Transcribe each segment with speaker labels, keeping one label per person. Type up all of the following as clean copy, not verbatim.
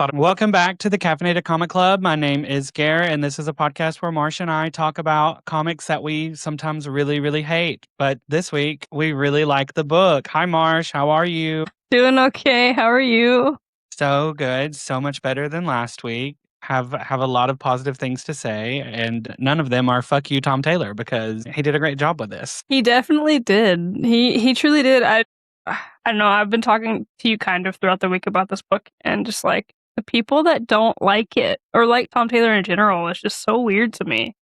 Speaker 1: thought. Welcome back to the Caffeinated Comic Club. My name is Gare, and this is a podcast where Marsh and I talk about comics that we sometimes really, really hate. But this week, we really like the book. Hi, Marsh. How are you?
Speaker 2: Doing okay. How are you?
Speaker 1: So good. So much better than last week. Have a lot of positive things to say, and none of them are "fuck you, Tom Taylor," because he did a great job with this.
Speaker 2: He definitely did. He truly did. I don't know. I've been talking to you kind of throughout the week about this book, and just like the people that don't like it or like Tom Taylor in general is just so weird to me.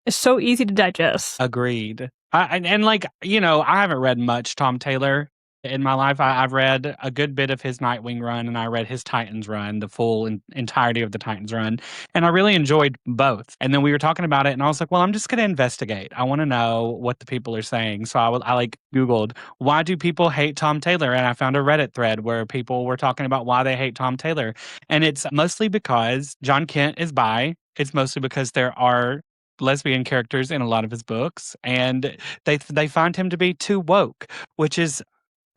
Speaker 2: It's so easy to digest.
Speaker 1: Agreed. And like, I haven't read much Tom Taylor in my life. I've read a good bit of his Nightwing run, and I read his Titans run, the full entirety of the Titans run. And I really enjoyed both. And then we were talking about it, and I was like, well, I'm just going to investigate. I want to know what the people are saying. So I like Googled, why do people hate Tom Taylor? And I found a Reddit thread where people were talking about why they hate Tom Taylor. And it's mostly because John Kent is bi. It's mostly because there are lesbian characters in a lot of his books, and they find him to be too woke, which is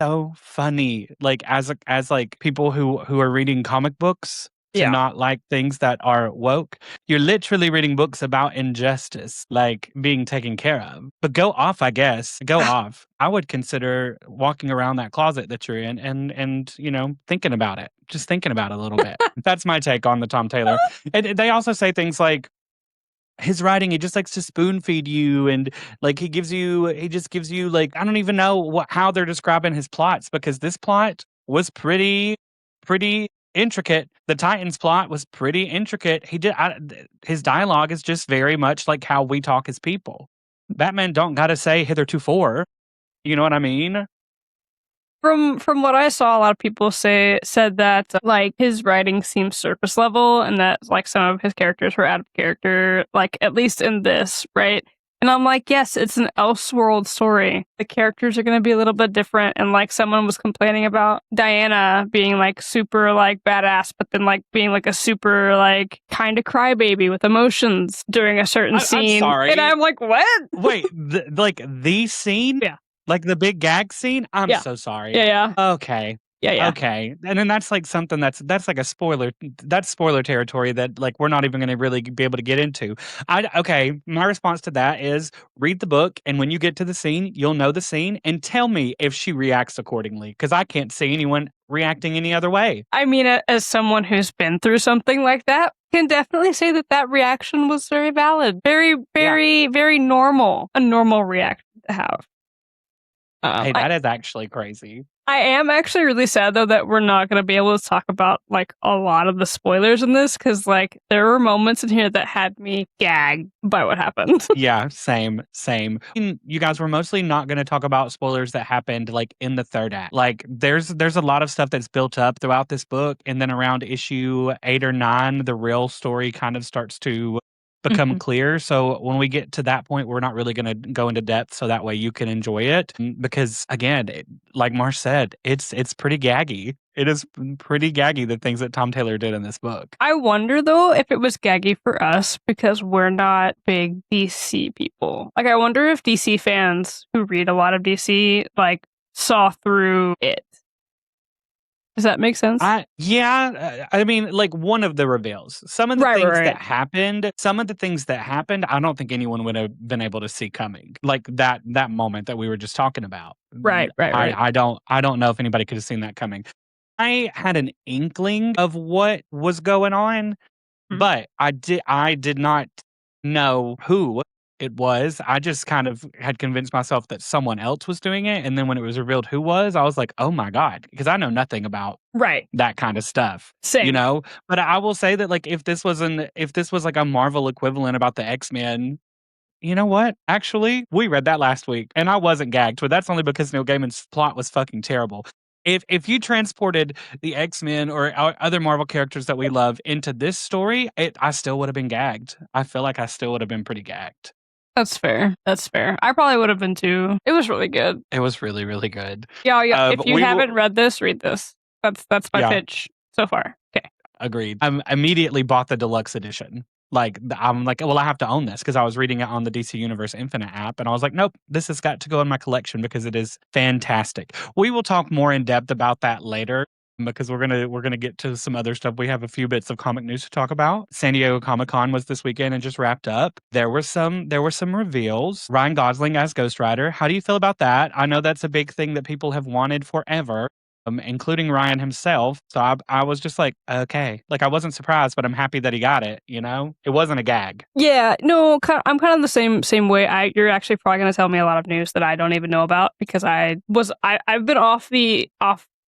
Speaker 1: so funny. Like as like people who are reading comic books to
Speaker 2: Yeah.
Speaker 1: not like things that are woke. You're literally reading books about injustice, like being taken care of. But go off, I guess. Go off. I would consider walking around that closet that you're in and thinking about it. Just thinking about it a little bit. That's my take on the Tom Taylor. And they also say things like, his writing, he just likes to spoon feed you, and like he just gives you like, I don't even know how they're describing his plots, because this plot was pretty intricate. The Titans plot was pretty intricate. His dialogue is just very much like how we talk as people. Batman don't gotta say hithertofore. You know what I mean?
Speaker 2: From what I saw, a lot of people said that like his writing seems surface level, and that like some of his characters were out of character, like at least in this, right? And I'm like, yes, it's an Elseworld story. The characters are going to be a little bit different, and like someone was complaining about Diana being like super like badass, but then like being like a super like kind of crybaby with emotions during a certain scene.
Speaker 1: I'm sorry,
Speaker 2: and I'm like, what?
Speaker 1: Wait, the scene?
Speaker 2: Yeah.
Speaker 1: Like the big gag scene? I'm
Speaker 2: Yeah.
Speaker 1: so sorry.
Speaker 2: Yeah.
Speaker 1: Okay.
Speaker 2: Yeah.
Speaker 1: Okay. And then that's like something that's like a spoiler. That's spoiler territory that like we're not even going to really be able to get into. Okay. My response to that is read the book, and when you get to the scene, you'll know the scene, and tell me if she reacts accordingly, because I can't see anyone reacting any other way.
Speaker 2: I mean, as someone who's been through something like that, can definitely say that reaction was very valid, very normal, a normal reaction to have.
Speaker 1: Hey, that is actually crazy.
Speaker 2: I am actually really sad though that we're not going to be able to talk about like a lot of the spoilers in this, because like there were moments in here that had me gagged by what happened.
Speaker 1: Yeah, same. You guys were mostly not going to talk about spoilers that happened like in the third act. Like there's a lot of stuff that's built up throughout this book, and then around issue 8 or 9, the real story kind of starts to become clear. So when we get to that point, we're not really going to go into depth, so that way you can enjoy it. Because again, like Marsh said, it's pretty gaggy. It is pretty gaggy, the things that Tom Taylor did in this book.
Speaker 2: I wonder though if it was gaggy for us because we're not big DC people. Like I wonder if DC fans who read a lot of DC like saw through it. Does that make sense?
Speaker 1: I mean, like one of the reveals. Some of the things that happened, I don't think anyone would have been able to see coming. Like that moment that we were just talking about.
Speaker 2: Right.
Speaker 1: I don't know if anybody could have seen that coming. I had an inkling of what was going on, but I did not know who it was. I just kind of had convinced myself that someone else was doing it, and then when it was revealed who was, I was like, "Oh my god," because I know nothing about that kind of stuff.
Speaker 2: Same.
Speaker 1: You know? But I will say that like if this was like a Marvel equivalent about the X-Men, you know what? Actually, we read that last week, and I wasn't gagged, but that's only because Neil Gaiman's plot was fucking terrible. If you transported the X-Men or other Marvel characters that we love into this story, I still would have been gagged. I feel like I still would have been pretty gagged.
Speaker 2: That's fair. I probably would have been too. It was really good.
Speaker 1: It was really, really good.
Speaker 2: Yeah. If you haven't read this, read this. That's my pitch so far. Okay.
Speaker 1: Agreed. I immediately bought the deluxe edition. Like, I'm like, well, I have to own this because I was reading it on the DC Universe Infinite app, and I was like, nope, this has got to go in my collection because it is fantastic. We will talk more in depth about that later. because we're gonna get to some other stuff. We have a few bits of comic news to talk about. San Diego Comic-Con was this weekend and just wrapped up. There were some reveals. Ryan Gosling as Ghost Rider. How do you feel about that? I know that's a big thing that people have wanted forever. Including Ryan himself. So I was just like, okay. Like, I wasn't surprised, but I'm happy that he got it, you know? It wasn't a gag.
Speaker 2: Yeah, no, I'm kind of the same way. You're actually probably going to tell me a lot of news that I don't even know about because I've been off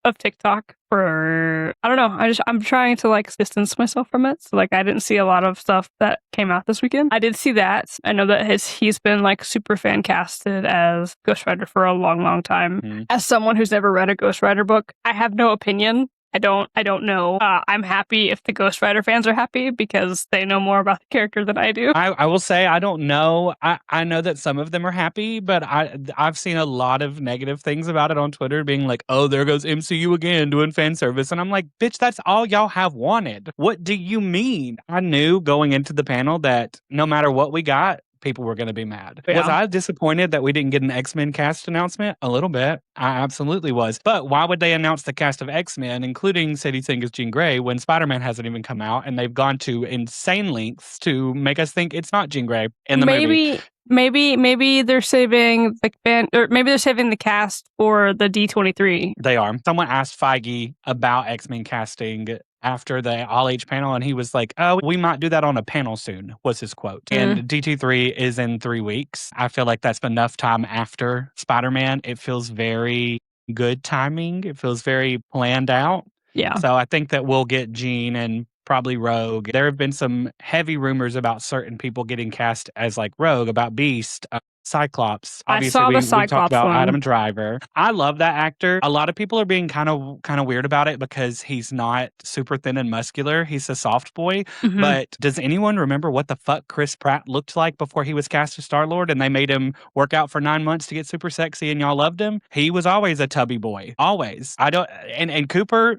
Speaker 2: of TikTok for, I don't know. I'm trying to like distance myself from it. So like I didn't see a lot of stuff that came out this weekend. I did see that. I know that he's been like super fan casted as Ghost Rider for a long time.
Speaker 1: Mhm.
Speaker 2: As someone who's never read a Ghost Rider book, I have no opinion. I don't know. I'm happy if the Ghost Rider fans are happy because they know more about the character than I do.
Speaker 1: I will say I don't know. I know that some of them are happy, but I've seen a lot of negative things about it on Twitter, being like, "Oh, there goes MCU again doing fan service," and I'm like, "Bitch, that's all y'all have wanted. What do you mean?" I knew going into the panel that no matter what we got, people were going to be mad.
Speaker 2: Yeah.
Speaker 1: Was I disappointed that we didn't get an X-Men cast announcement? A little bit. I absolutely was. But why would they announce the cast of X-Men, including Sadie Sink as Jean Grey, when Spider-Man hasn't even come out and they've gone to insane lengths to make us think it's not Jean Grey in the movie?
Speaker 2: Maybe they're saving the band, or maybe they're saving the cast for the D23.
Speaker 1: They are. Someone asked Feige about X-Men casting after the All Age panel, and he was like, "Oh, we might do that on a panel soon," was his quote. And DT3 is in 3 weeks. I feel like that's enough time after Spider-Man. It feels very good timing. It feels very planned out.
Speaker 2: Yeah.
Speaker 1: So I think that we'll get Jean and probably Rogue. There have been some heavy rumors about certain people getting cast as like Rogue, about Beast, Cyclops. Obviously,
Speaker 2: I saw the
Speaker 1: we
Speaker 2: Cyclops
Speaker 1: talked about
Speaker 2: one.
Speaker 1: Adam Driver. I love that actor. A lot of people are being kind of weird about it because he's not super thin and muscular. He's a soft boy.
Speaker 2: Mhm.
Speaker 1: But does anyone remember what the fuck Chris Pratt looked like before he was cast as Star-Lord and they made him work out for 9 months to get super sexy and y'all loved him? He was always a tubby boy. Always. I don't and Cooper,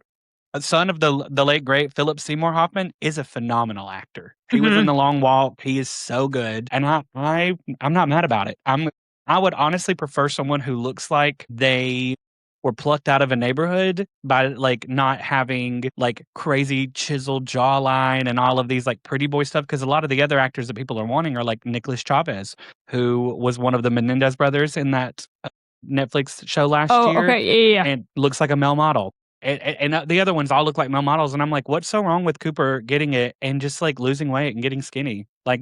Speaker 1: son of the late great Philip Seymour Hoffman, is a phenomenal actor. He was in The Long Walk. He is so good, and I'm not mad about it. I would honestly prefer someone who looks like they were plucked out of a neighborhood by like not having like crazy chiseled jawline and all of these like pretty boy stuff. Because a lot of the other actors that people are wanting are like Nicholas Chavez, who was one of the Menendez brothers in that Netflix show last year.
Speaker 2: Okay, yeah.
Speaker 1: And looks like a male model. And the other ones all look like male models, and I'm like, what's so wrong with Cooper getting it and just like losing weight and getting skinny? Like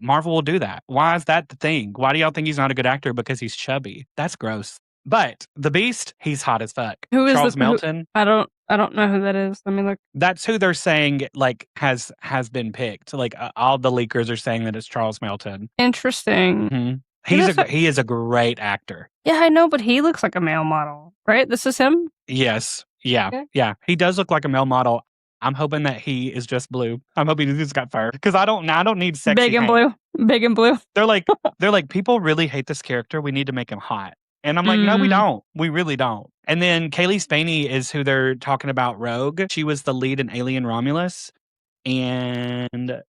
Speaker 1: Marvel will do that. Why is that the thing? Why do y'all think he's not a good actor because he's chubby? That's gross. But the Beast, he's hot as fuck.
Speaker 2: Who is
Speaker 1: Charles Melton?
Speaker 2: I don't know who that is. Let me look.
Speaker 1: That's who they're saying like has been picked. Like all the leakers are saying that it's Charles Melton.
Speaker 2: Interesting.
Speaker 1: Mm-hmm. He is a great actor.
Speaker 2: Yeah, I know, but he looks like a male model, right? This is him?
Speaker 1: Yes. Yeah.
Speaker 2: Okay.
Speaker 1: Yeah. He does look like a male model. I'm hoping that he is just blue. I'm hoping he's just got fur because I don't need sexy.
Speaker 2: Big and blue. Big and blue.
Speaker 1: They're like people really hate this character. We need to make him hot. And I'm like, no, we don't. We really don't. And then Kaylee Spaney is who they're talking about. Rogue. She was the lead in Alien Romulus, and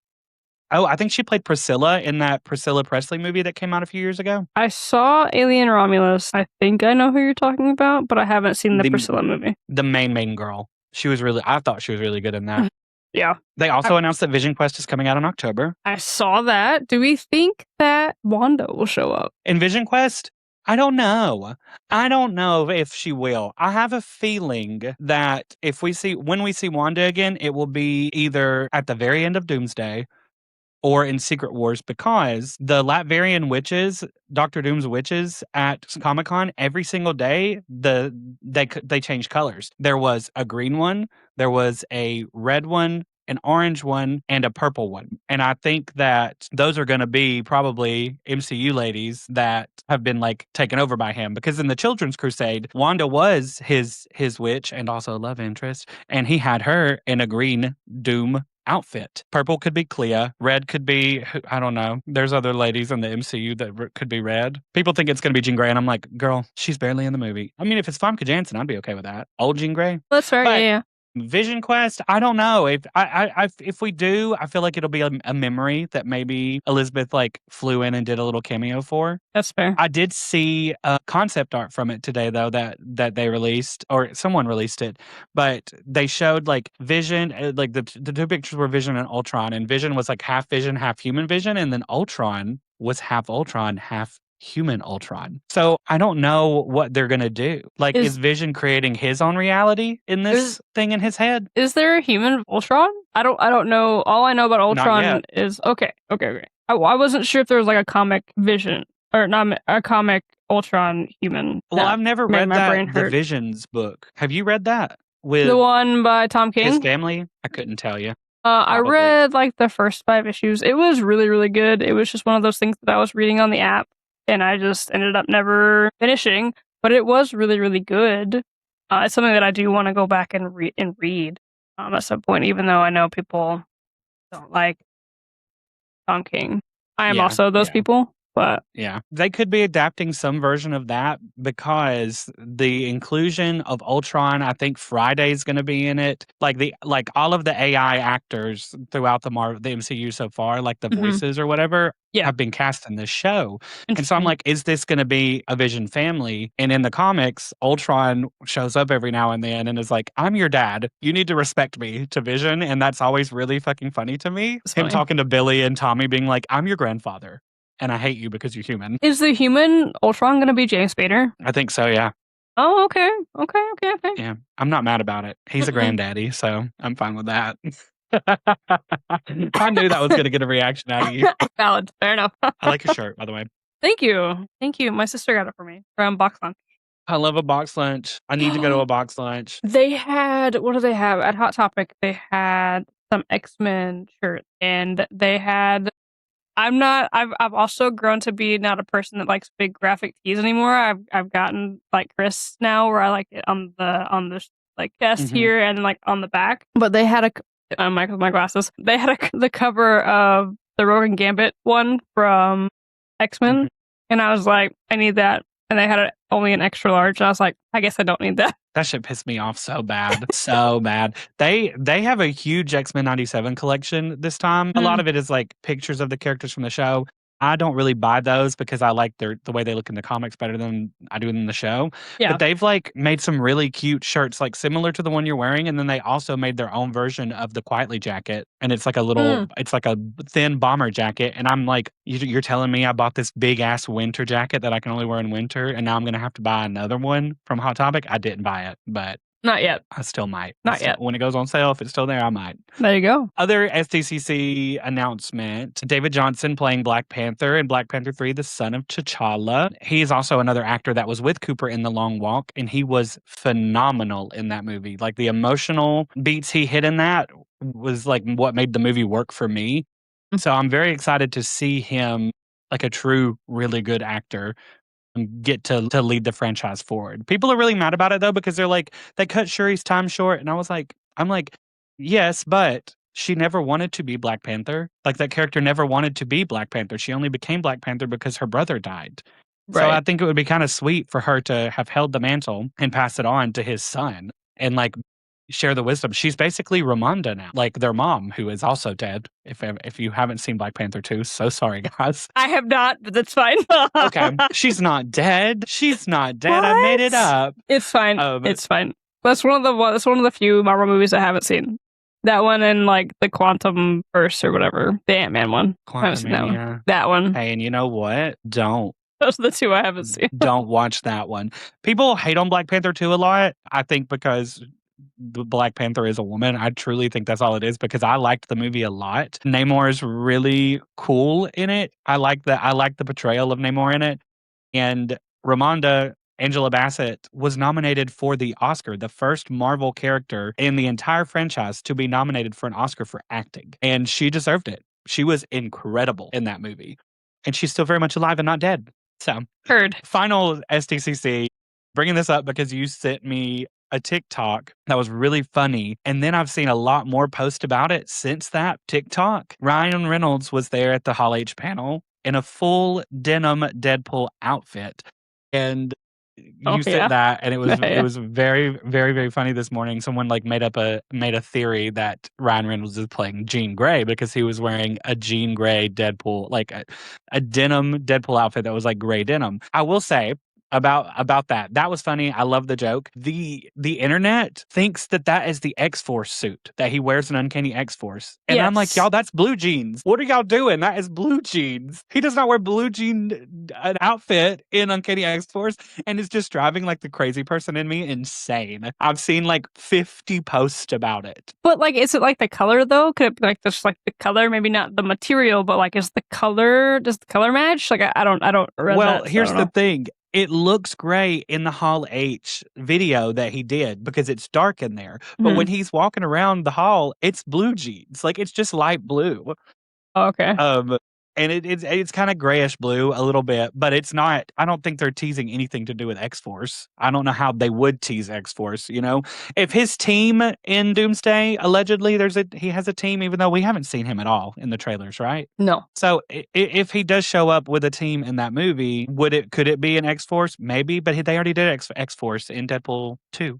Speaker 1: I think she played Priscilla in that Priscilla Presley movie that came out a few years ago.
Speaker 2: I saw Alien Romulus. I think I know who you're talking about, but I haven't seen the Priscilla movie.
Speaker 1: The main girl. I thought she was really good in that.
Speaker 2: Yeah.
Speaker 1: They also announced that Vision Quest is coming out in October.
Speaker 2: I saw that. Do we think that Wanda will show up?
Speaker 1: In Vision Quest? I don't know. I don't know if she will. I have a feeling that when we see Wanda again, it will be either at the very end of Doomsday or in Secret Wars, because the Latverian witches, Doctor Doom's witches at Comic-Con, every single day, they change colors. There was a green one, there was a red one, an orange one, and a purple one. And I think that those are going to be probably MCU ladies that have been like taken over by him, because in the Children's Crusade, Wanda was his witch and also a love interest, and he had her in a green Doom outfit. Purple could be Clea. Red could be, I don't know. There's other ladies in the MCU that could be red. People think it's going to be Jean Grey, and I'm like, girl, she's barely in the movie. I mean, if it's Famke Janssen, I'd be okay with that. Old Jean Grey.
Speaker 2: That's fair, yeah.
Speaker 1: Vision Quest, I don't know. If we do, I feel like it'll be a memory that maybe Elizabeth like flew in and did a little cameo for.
Speaker 2: That's fair.
Speaker 1: I did see a concept art from it today, though, that they released, or someone released it, but they showed like Vision, like the two pictures were Vision and Ultron, and Vision was like half Vision, half human Vision, and then Ultron was half Ultron, half human Ultron. So I don't know what they're gonna do. Like, is Vision creating his own reality in this thing in his head?
Speaker 2: Is there a human Ultron? I don't know. All I know about Ultron is okay. I wasn't sure if there was like a comic Vision or not a comic Ultron human.
Speaker 1: Well, I've never read the Visions book. Have you read that? With
Speaker 2: the one by Tom King?
Speaker 1: His family? I couldn't tell you.
Speaker 2: I read like the first 5 issues. It was really, really good. It was just one of those things that I was reading on the app, and I just ended up never finishing. But it was really, really good. It's something that I do want to go back and read at some point, even though I know people don't like Tom King. I am also those people. But
Speaker 1: yeah, they could be adapting some version of that because the inclusion of Ultron, I think Friday's going to be in it. Like all of the AI actors throughout the MCU so far, like the voices or whatever, have been cast in this show. And so I'm like, is this going to be a Vision family? And in the comics, Ultron shows up every now and then and is like, I'm your dad. You need to respect me to Vision. And that's always really fucking funny to me. Him talking to Billy and Tommy being like, I'm your grandfather. And I hate you because you're human.
Speaker 2: Is the human Ultron going to be James Spader?
Speaker 1: I think so, yeah.
Speaker 2: Oh, okay.
Speaker 1: Yeah, I'm not mad about it. He's a granddaddy, so I'm fine with that. I knew that was going to get a reaction out of you.
Speaker 2: Valid. Fair enough.
Speaker 1: I like your shirt, by the way.
Speaker 2: Thank you. My sister got it for me from Box Lunch.
Speaker 1: I love a box lunch. I need to go to a box lunch.
Speaker 2: They had, what do they have? At Hot Topic, they had some X-Men shirts, and they had... I've also grown to be not a person that likes big graphic tees anymore. I've gotten like Chris now, where I like it on the like chest here and like on the back. But they had my glasses. They had the cover of the Rogue and Gambit one from X-Men, and I was like, I need that. And they had it only an extra large. And I was like, I guess I don't need that.
Speaker 1: That shit pissed me off so bad. So bad. They have a huge X-Men 97 collection this time. A lot of it is like pictures of the characters from the show. I don't really buy those because I like the way they look in the comics better than I do in the show. Yeah. But they've like made some really cute shirts, like similar to the one you're wearing, and then they also made their own version of the Quietly jacket, and it's like a little, it's like a thin bomber jacket. And I'm like, you're telling me I bought this big ass winter jacket that I can only wear in winter, and now I'm gonna have to buy another one from Hot Topic? I didn't buy it, but.
Speaker 2: Not yet.
Speaker 1: I still might.
Speaker 2: Not yet.
Speaker 1: When it goes on sale, if it's still there, I might.
Speaker 2: There you go.
Speaker 1: Other SDCC announcement, David Johnson playing Black Panther in Black Panther 3, the son of T'Challa. He is also another actor that was with Cooper in The Long Walk, and he was phenomenal in that movie. Like, the emotional beats he hit in that was like what made the movie work for me. So I'm very excited to see him, like a true, really good actor, get to lead the franchise forward. People are really mad about it though, because they're like, they cut Shuri's time short. And I'm like, yes, but she never wanted to be Black Panther. Like, that character never wanted to be Black Panther. She only became Black Panther because her brother died. Right. So I think it would be kind of sweet for her to have held the mantle and pass it on to his son and like share the wisdom. She's basically Ramonda now, like their mom, who is also dead. If you haven't seen Black Panther 2, so sorry, guys.
Speaker 2: I have not, but that's fine.
Speaker 1: Okay, she's not dead. She's not dead. What? I made it up.
Speaker 2: It's fine. It's fine. That's one of the few Marvel movies I haven't seen. That one and like the Quantum Verse or whatever, the Ant-Man one. That one.
Speaker 1: Hey, and you know what? Don't.
Speaker 2: Those are the two I haven't seen.
Speaker 1: Don't watch that one. People hate on Black Panther 2 a lot. I think because the Black Panther is a woman. I truly think that's all it is, because I liked the movie a lot. Namor is really cool in it. I like the portrayal of Namor in it. And Ramonda, Angela Bassett, was nominated for the Oscar, the first Marvel character in the entire franchise to be nominated for an Oscar for acting. And she deserved it. She was incredible in that movie. And she's still very much alive and not dead. So,
Speaker 2: heard.
Speaker 1: Final SDCC, bringing this up because you sent me a TikTok that was really funny. And then I've seen a lot more posts about it since that TikTok. Ryan Reynolds was there at the Hall H panel in a full denim Deadpool outfit. And You said
Speaker 2: yeah.
Speaker 1: that, and it was
Speaker 2: Yeah.
Speaker 1: very, very, very funny this morning. Someone like made a theory that Ryan Reynolds is playing Jean Grey because he was wearing a Jean Grey Deadpool, like a denim Deadpool outfit that was like gray denim. I will say about that. That was funny. I love the joke. The internet thinks that is the X-Force suit, that he wears an Uncanny X-Force. And I'm like,
Speaker 2: Yes.
Speaker 1: y'all, that's blue jeans. What are y'all doing? That is blue jeans. He does not wear blue jean an outfit in Uncanny X-Force and is just driving like the crazy person in me insane. I've seen like 50 posts about it.
Speaker 2: But like, is it like the color though? Could it be like just like the color? Maybe not the material, but like, does the color match? Like, I don't read
Speaker 1: Well,
Speaker 2: that. So
Speaker 1: here's
Speaker 2: I
Speaker 1: the
Speaker 2: don't know.
Speaker 1: thing. It looks gray in the Hall H video that he did because it's dark in there. But when he's walking around the hall, it's blue jeans. Like it's just light blue.
Speaker 2: Oh, okay.
Speaker 1: And it's kind of grayish blue a little bit, but it's not. I don't think they're teasing anything to do with X-Force. I don't know how they would tease X-Force. You know, if his team in Doomsday allegedly he has a team, even though we haven't seen him at all in the trailers, right?
Speaker 2: No.
Speaker 1: So if he does show up with a team in that movie, could it be an X-Force? Maybe, but they already did X-Force in Deadpool 2.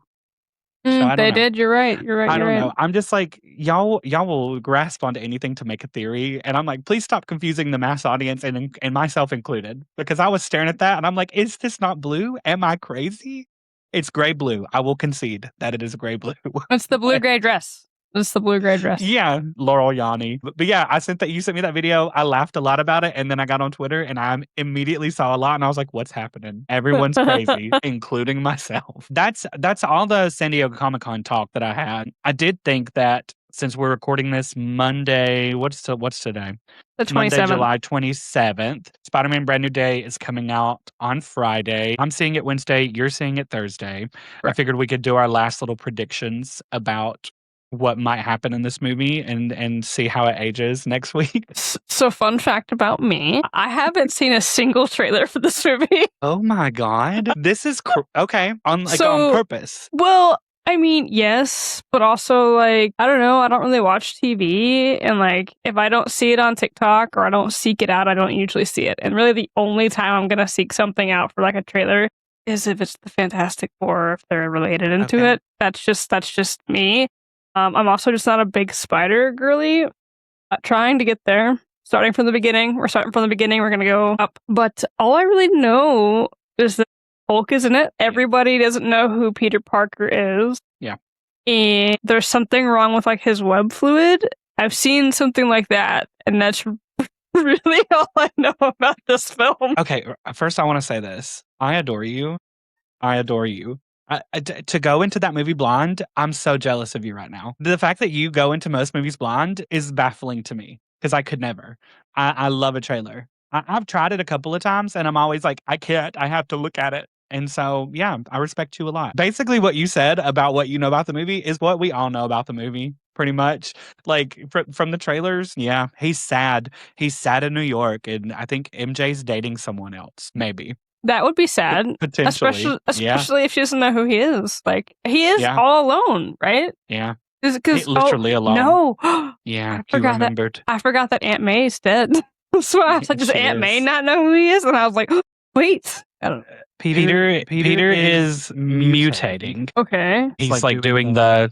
Speaker 1: So I don't
Speaker 2: They
Speaker 1: know.
Speaker 2: did. You're right.
Speaker 1: I don't know. I'm just like, y'all will grasp onto anything to make a theory. And I'm like, please stop confusing the mass audience and myself included. Because I was staring at that and I'm like, is this not blue? Am I crazy? It's gray blue. I will concede that it is gray blue.
Speaker 2: It's the blue gray dress. It's the blue gray dress.
Speaker 1: Yeah, Laurel Yanni. But yeah, you sent me that video. I laughed a lot about it. And then I got on Twitter and I immediately saw a lot and I was like, what's happening? Everyone's crazy, including myself. That's all the San Diego Comic-Con talk that I had. I did think that since we're recording this Monday, what's today?
Speaker 2: The 27th.
Speaker 1: Monday, July 27th. Spider-Man Brand New Day is coming out on Friday. I'm seeing it Wednesday. You're seeing it Thursday. Right. I figured we could do our last little predictions about what might happen in this movie and see how it ages next week.
Speaker 2: So fun fact about me, I haven't seen a single trailer for this movie.
Speaker 1: Oh my God. This is okay. On purpose.
Speaker 2: Well, I mean, yes, but also like, I don't know, I don't really watch TV, and like if I don't see it on TikTok or I don't seek it out, I don't usually see it. And really the only time I'm gonna seek something out for like a trailer is if it's the Fantastic Four, if they're related into it. That's just me. I'm also just not a big spider girly. Trying to get there. Starting from the beginning. We're starting from the beginning. We're going to go up. But all I really know is that Hulk is in it. Everybody doesn't know who Peter Parker is.
Speaker 1: Yeah.
Speaker 2: And there's something wrong with like his web fluid. I've seen something like that. And that's really all I know about this film.
Speaker 1: Okay. First, I want to say this. I adore you. To go into that movie blonde, I'm so jealous of you right now. The fact that you go into most movies blonde is baffling to me because I could never. I love a trailer. I've tried it a couple of times and I'm always like, I can't. I have to look at it. And so, yeah, I respect you a lot. Basically, what you said about what you know about the movie is what we all know about the movie, pretty much. Like from the trailers, yeah, he's sad. He's sad in New York. And I think MJ's dating someone else, maybe.
Speaker 2: That would be sad.
Speaker 1: Potentially.
Speaker 2: Especially if she doesn't know who he is. Like, he is all alone, right?
Speaker 1: Yeah.
Speaker 2: Because
Speaker 1: literally alone.
Speaker 2: No.
Speaker 1: Yeah,
Speaker 2: I forgot that Aunt May's dead. So I was like, does Aunt May not know who he is? And I was like, wait. I don't know.
Speaker 1: Peter is mutating.
Speaker 2: Okay.
Speaker 1: He's like doing the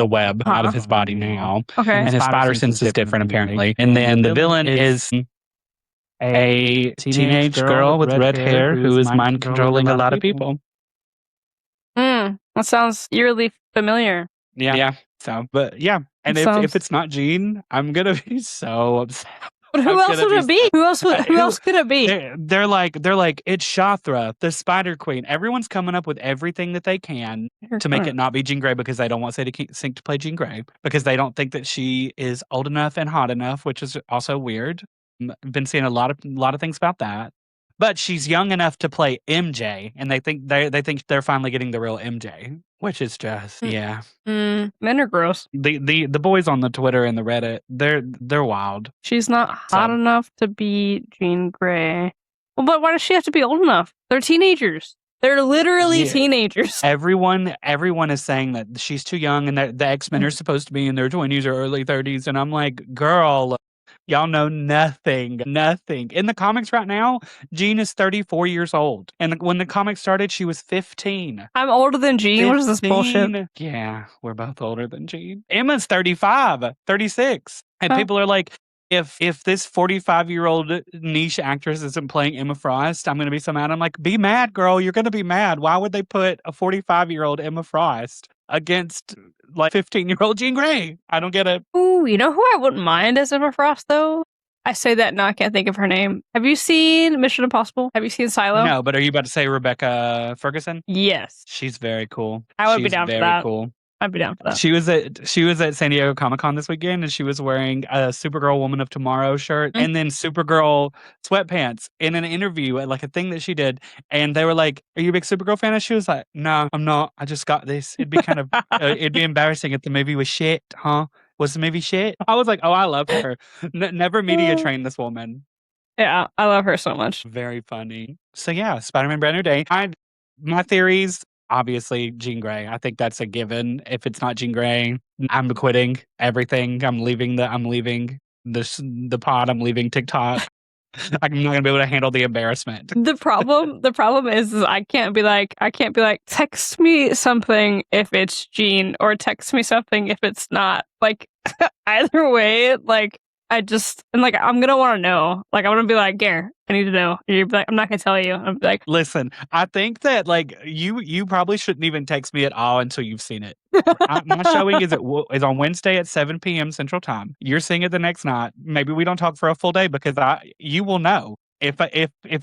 Speaker 1: web out of his body now.
Speaker 2: Okay.
Speaker 1: And his spider sense is different apparently. And then the villain is a teenage girl with red hair who is mind controlling a lot of people.
Speaker 2: That sounds eerily familiar.
Speaker 1: Yeah. So, but yeah. And if it's not Jean, I'm gonna be so upset.
Speaker 2: But who else would it be? Who else could it be?
Speaker 1: They're like, it's Shathra, the Spider Queen. Everyone's coming up with everything that they can to make it not be Jean Grey because they don't want Sadie Sink to play Jean Grey because they don't think that she is old enough and hot enough, which is also weird. I've been seeing a lot of things about that. But she's young enough to play MJ, and they think they're finally getting the real MJ, which is just yeah.
Speaker 2: Men are gross.
Speaker 1: The boys on the Twitter and the Reddit, they're wild.
Speaker 2: She's not hot enough to be Jean Grey. Well, but why does she have to be old enough? They're teenagers. They're literally teenagers.
Speaker 1: Everyone is saying that she's too young, and that the X-Men are supposed to be in their 20s or early 30s, and I'm like, girl. Y'all know nothing. Nothing. In the comics right now, Jean is 34 years old. And when the comics started, she was 15.
Speaker 2: I'm older than Jean. What is this bullshit?
Speaker 1: 15. Yeah, we're both older than Jean. Emma's 35, 36. And
Speaker 2: Oh.
Speaker 1: people are like, if this 45-year-old niche actress isn't playing Emma Frost, I'm going to be so mad. I'm like, be mad, girl. You're going to be mad. Why would they put a 45-year-old Emma Frost against like 15-year-old Jean Grey? I don't get it.
Speaker 2: Ooh, you know who I wouldn't mind as Emma Frost, though? I say that now, I can't think of her name. Have you seen Mission Impossible? Have you seen Silo?
Speaker 1: No, but are you about to say Rebecca Ferguson?
Speaker 2: Yes.
Speaker 1: She's very cool.
Speaker 2: I would be
Speaker 1: She's
Speaker 2: down for
Speaker 1: very
Speaker 2: that.
Speaker 1: cool.
Speaker 2: I'd be down for that.
Speaker 1: She was at San Diego Comic-Con this weekend, and she was wearing a Supergirl Woman of Tomorrow shirt and then Supergirl sweatpants in an interview at like a thing that she did. And they were like, "Are you a big Supergirl fan?" And she was like, "No, I'm not. I just got this. It'd be kind of it'd be embarrassing if the movie was shit, huh? Was the movie shit?" I was like, "Oh, I love her. Never media train this woman."
Speaker 2: Yeah, I love her so much.
Speaker 1: Very funny. So yeah, Spider-Man Brand New Day. My theories, obviously Jean Grey. I think that's a given. If it's not Jean Grey, I'm quitting everything. I'm leaving the pod. I'm leaving TikTok. I'm not gonna be able to handle the embarrassment.
Speaker 2: The problem is I can't be like, text me something if it's Jean or text me something if it's not. Like either way, like I'm gonna want to know. Like I'm gonna be like, Gare, I need to know. You'd be like, I'm not gonna tell you. I'm like,
Speaker 1: listen, I think that like you probably shouldn't even text me at all until you've seen it. My showing is on Wednesday at 7 p.m. Central Time. You're seeing it the next night. Maybe we don't talk for a full day because you will know. If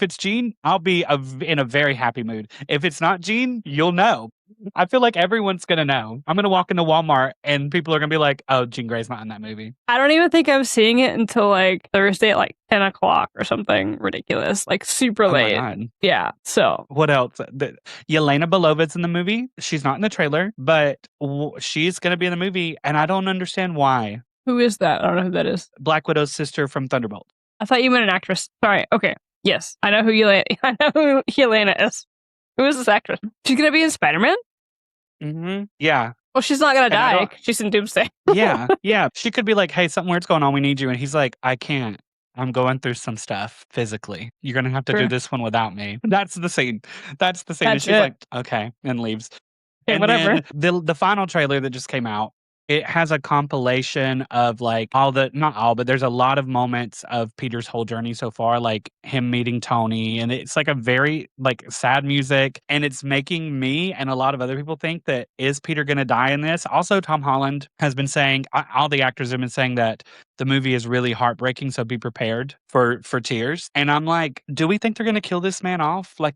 Speaker 1: it's Jean, I'll be in a very happy mood. If it's not Jean, you'll know. I feel like everyone's gonna know. I'm gonna walk into Walmart and people are gonna be like, "Oh, Jean Grey's not in that movie."
Speaker 2: I don't even think I'm seeing it until like Thursday at like 10 o'clock or something ridiculous, like super late.
Speaker 1: Oh my God.
Speaker 2: Yeah. So
Speaker 1: what else? Yelena Beloved's in the movie. She's not in the trailer, but she's gonna be in the movie, and I don't understand why.
Speaker 2: Who is that? I don't know who that is.
Speaker 1: Black Widow's sister from Thunderbolt.
Speaker 2: I thought you meant an actress. Sorry. Okay. Yes, I know who Yelena. I know who Yelena is. Who is this actress? She's gonna be in Spider-Man.
Speaker 1: Mm-hmm. Yeah.
Speaker 2: Well, she's not gonna die. She's in Doomsday.
Speaker 1: Yeah. She could be like, "Hey, something weird's going on. We need you." And he's like, "I can't. I'm going through some stuff physically. You're gonna have to do this one without me." That's the scene. And she's like, "Okay," and leaves.
Speaker 2: Okay,
Speaker 1: and
Speaker 2: whatever.
Speaker 1: Then the final trailer that just came out, it has a compilation of like not all, but there's a lot of moments of Peter's whole journey so far, like him meeting Tony. And it's like a very like sad music. And it's making me and a lot of other people think that is Peter going to die in this? Also, Tom Holland has been saying, all the actors have been saying that the movie is really heartbreaking. So be prepared for tears. And I'm like, do we think they're going to kill this man off? Like,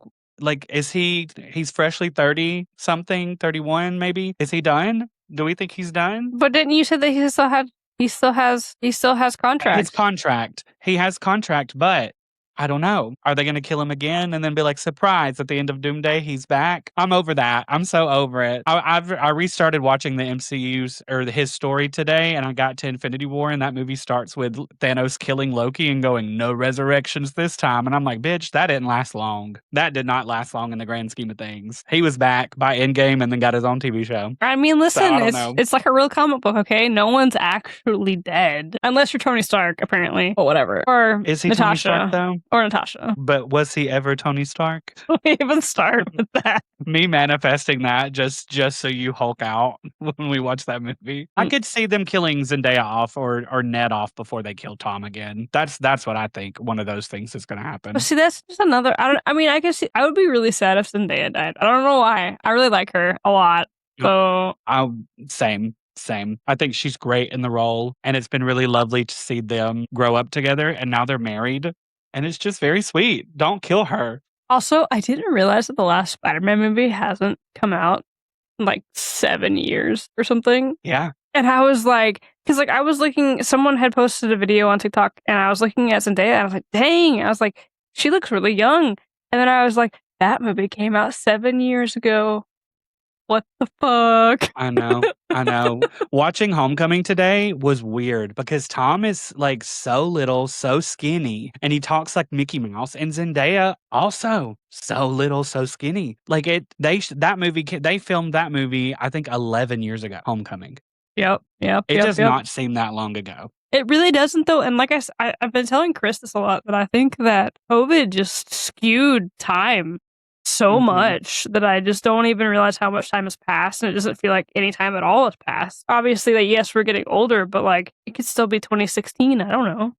Speaker 1: he's freshly 30 something, 31 maybe? Is he done? Do we think he's done?
Speaker 2: But didn't you say that he still has contract?
Speaker 1: His contract. He has contract, but I don't know. Are they going to kill him again and then be like, surprise, at the end of Doomsday, he's back? I'm over that. I'm so over it. I restarted watching the MCU's or his story today, and I got to Infinity War, and that movie starts with Thanos killing Loki and going, no resurrections this time. And I'm like, bitch, that didn't last long. That did not last long in the grand scheme of things. He was back by Endgame and then got his own TV show.
Speaker 2: I mean, listen, it's like a real comic book, okay? No one's actually dead. Unless you're Tony Stark, apparently. But whatever. Or
Speaker 1: is he
Speaker 2: Natasha.
Speaker 1: Tony Stark, though?
Speaker 2: Or Natasha.
Speaker 1: But was he ever Tony Stark?
Speaker 2: We even start with that.
Speaker 1: Me manifesting that just so you Hulk out when we watch that movie. I could see them killing Zendaya off or Ned off before they kill Tom again. That's what I think one of those things is going to happen.
Speaker 2: But see, that's just another. I guess I would be really sad if Zendaya died. I don't know why. I really like her a lot. So
Speaker 1: same. I think she's great in the role, and it's been really lovely to see them grow up together, and now they're married. And it's just very sweet. Don't kill her. Also,
Speaker 2: I didn't realize that the last Spider-Man movie hasn't come out in like 7 years or something.
Speaker 1: Yeah.
Speaker 2: And I was like, because like I was looking, someone had posted a video on TikTok, and I was looking at Zendaya, and I was like, dang. I was like, she looks really young. And then I was like, that movie came out 7 years ago. What the fuck?
Speaker 1: I know. Watching Homecoming today was weird because Tom is like so little, so skinny, and he talks like Mickey Mouse. And Zendaya also so little, so skinny. Like they filmed that movie, I think 11 years ago. Homecoming.
Speaker 2: Yep.
Speaker 1: It does not seem that long ago.
Speaker 2: It really doesn't though, and like I've been telling Chris this a lot, that I think that COVID just skewed time so much that I just don't even realize how much time has passed, and it doesn't feel like any time at all has passed. Obviously, like, yes, we're getting older, but, like, it could still be 2016, I don't know.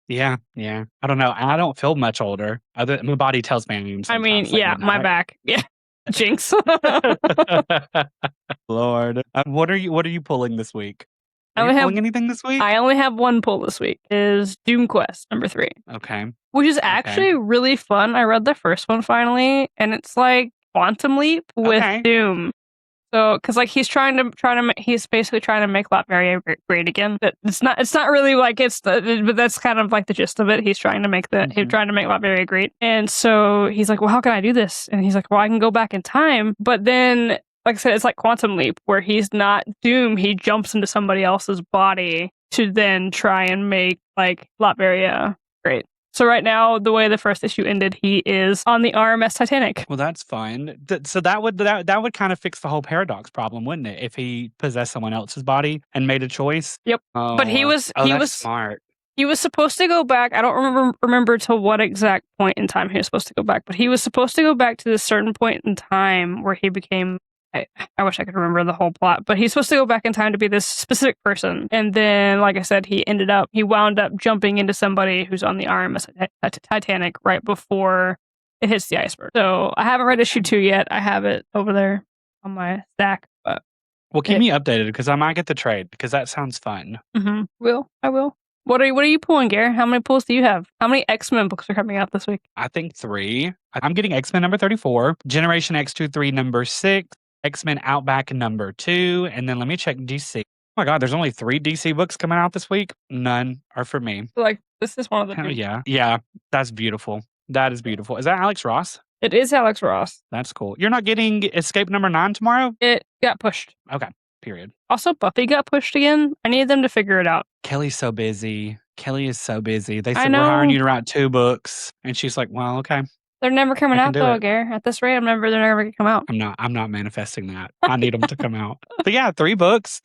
Speaker 1: Yeah, yeah. I don't know. I don't feel much older. My body tells me I am
Speaker 2: I mean,
Speaker 1: sometimes, like
Speaker 2: yeah, my
Speaker 1: midnight.
Speaker 2: back. Yeah. Jinx.
Speaker 1: Lord. What are you pulling this week?
Speaker 2: I
Speaker 1: Are you
Speaker 2: only have
Speaker 1: pulling anything this week?
Speaker 2: I only have one pull this week, is Doom Quest #3,
Speaker 1: Okay.
Speaker 2: which is
Speaker 1: Okay.
Speaker 2: actually really fun. I read the first one finally, and it's like Quantum Leap with
Speaker 1: Okay.
Speaker 2: Doom. So, because like he's basically trying to make Latveria great again. But it's not really like but that's kind of like the gist of it. He's trying to make Latveria great, and so he's like, well, how can I do this? And he's like, well, I can go back in time, but then, like I said, it's like Quantum Leap, where he's not Doom. He jumps into somebody else's body to then try and make like Latveria great. So right now, the way the first issue ended, he is on the RMS Titanic.
Speaker 1: Well, that's fine. So that would kind of fix the whole paradox problem, wouldn't it? If he possessed someone else's body and made a choice.
Speaker 2: Yep. But he was
Speaker 1: that's smart.
Speaker 2: He was supposed to go back. I don't remember to what exact point in time he was supposed to go back, but he was supposed to go back to this certain point in time where he became. I wish I could remember the whole plot, but he's supposed to go back in time to be this specific person. And then, like I said, he wound up jumping into somebody who's on the RMS Titanic right before it hits the iceberg. So I haven't read issue 2 yet. I have it over there on my stack. But
Speaker 1: well, keep me updated because I might get the trade because that sounds fun.
Speaker 2: I will. What are you pulling, Gare? How many pulls do you have? How many X-Men books are coming out this week?
Speaker 1: I think 3. I'm getting X-Men #34, Generation X-23 #6, X-Men Outback #2, and then let me check DC. Oh my God, there's only 3 DC books coming out this week. None are for me.
Speaker 2: Like, this is one of the
Speaker 1: Hell yeah. Yeah, that's beautiful. That is beautiful. Is that Alex Ross?
Speaker 2: It is Alex Ross.
Speaker 1: That's cool. You're not getting Escape #9 tomorrow?
Speaker 2: It got pushed.
Speaker 1: Okay, period.
Speaker 2: Also, Buffy got pushed again. I need them to figure it out.
Speaker 1: Kelly's so busy. Kelly is so busy. They said, we're hiring you to write 2 books. And she's like, well, okay.
Speaker 2: They're never coming out though, Gare. At this rate, they're never going to come out.
Speaker 1: I'm not manifesting that. I need them to come out. But yeah, 3 books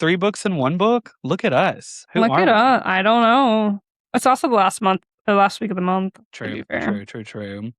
Speaker 1: in 1 book. Look at us.
Speaker 2: Look at us. I don't know. It's also the last week of the month.
Speaker 1: True.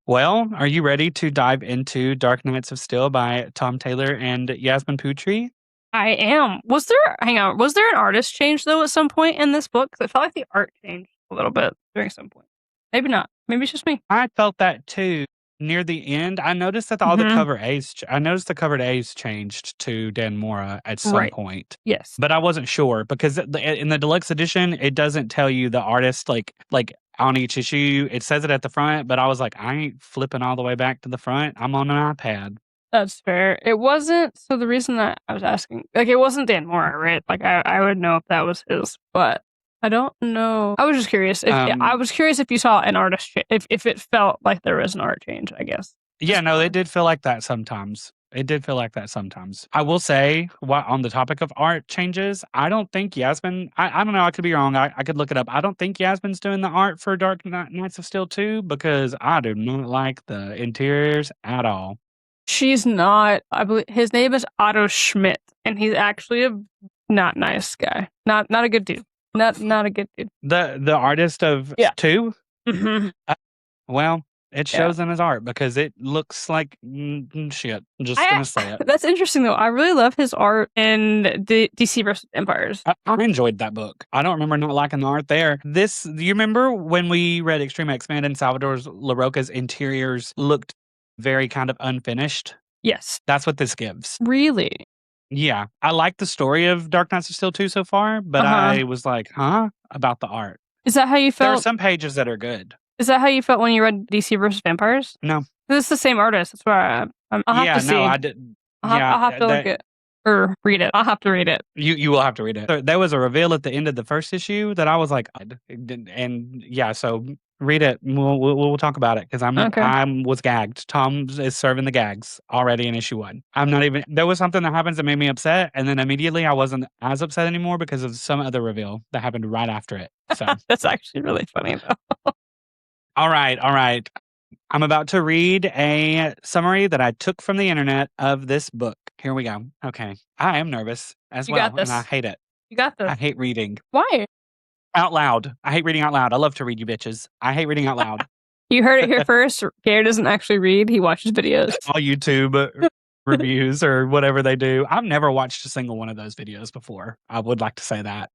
Speaker 1: Well, are you ready to dive into Dark Knights of Steel by Tom Taylor and Yasmin Putri?
Speaker 2: I am. Was there an artist change though at some point in this book? It felt like the art changed a little bit during some point. Maybe not. Maybe it's just me.
Speaker 1: I felt that too. Near the end, I noticed that all the cover A's changed to Dan Mora at some point.
Speaker 2: Yes.
Speaker 1: But I wasn't sure because in the deluxe edition, it doesn't tell you the artist like on each issue. It says it at the front, but I was like, I ain't flipping all the way back to the front. I'm on an iPad.
Speaker 2: That's fair. It wasn't. So the reason that I was asking, like, it wasn't Dan Mora, right? Like, I would know if that was his, but I don't know. I was just curious. I was curious if you saw an artist, if it felt like there was an art change, I guess.
Speaker 1: Yeah, no, it did feel like that sometimes. I will say, on the topic of art changes, I don't think Yasmin, I don't know, I could be wrong. I could look it up. I don't think Yasmin's doing the art for Dark Knights of Steel 2 because I do not like the interiors at all.
Speaker 2: She's not. I believe his name is Otto Schmidt, and he's actually a not nice guy. Not a good dude. Not a good dude.
Speaker 1: The artist of 2?
Speaker 2: Mm-hmm.
Speaker 1: Well, it shows in his art because it looks like shit. I'm just gonna say it.
Speaker 2: That's interesting though. I really love his art in the DC vs. Empires.
Speaker 1: I enjoyed that book. I don't remember not liking the art there. Do you remember when we read Extreme X-Men and Salvador Larroca's interiors looked very kind of unfinished?
Speaker 2: Yes.
Speaker 1: That's what this gives.
Speaker 2: Really?
Speaker 1: Yeah. I like the story of Dark Knights of Steel 2 so far, but I was like, about the art.
Speaker 2: Is that how you felt?
Speaker 1: There are some pages that are good.
Speaker 2: Is that how you felt when you read DC vs. Vampires?
Speaker 1: No.
Speaker 2: This is the same artist. That's why I'll have to see.
Speaker 1: No, I didn't.
Speaker 2: I'll have to look it. Or read it. I'll have to read it.
Speaker 1: You will have to read it. There was a reveal at the end of the first issue that I was like, and yeah, so read it. We'll talk about it because I was gagged. Tom is serving the gags already in issue 1. I'm not even. There was something that happens that made me upset, and then immediately I wasn't as upset anymore because of some other reveal that happened right after it. So
Speaker 2: that's actually really funny though.
Speaker 1: All right. I'm about to read a summary that I took from the internet of this book. Here we go. Okay. I am nervous as well, and I hate it.
Speaker 2: You got this.
Speaker 1: I hate reading.
Speaker 2: Why?
Speaker 1: Out loud. I hate reading out loud. I love to read, you bitches. I hate reading out loud.
Speaker 2: You heard it here first. Gare doesn't actually read; he watches videos.
Speaker 1: All YouTube reviews or whatever they do. I've never watched a single one of those videos before. I would like to say that.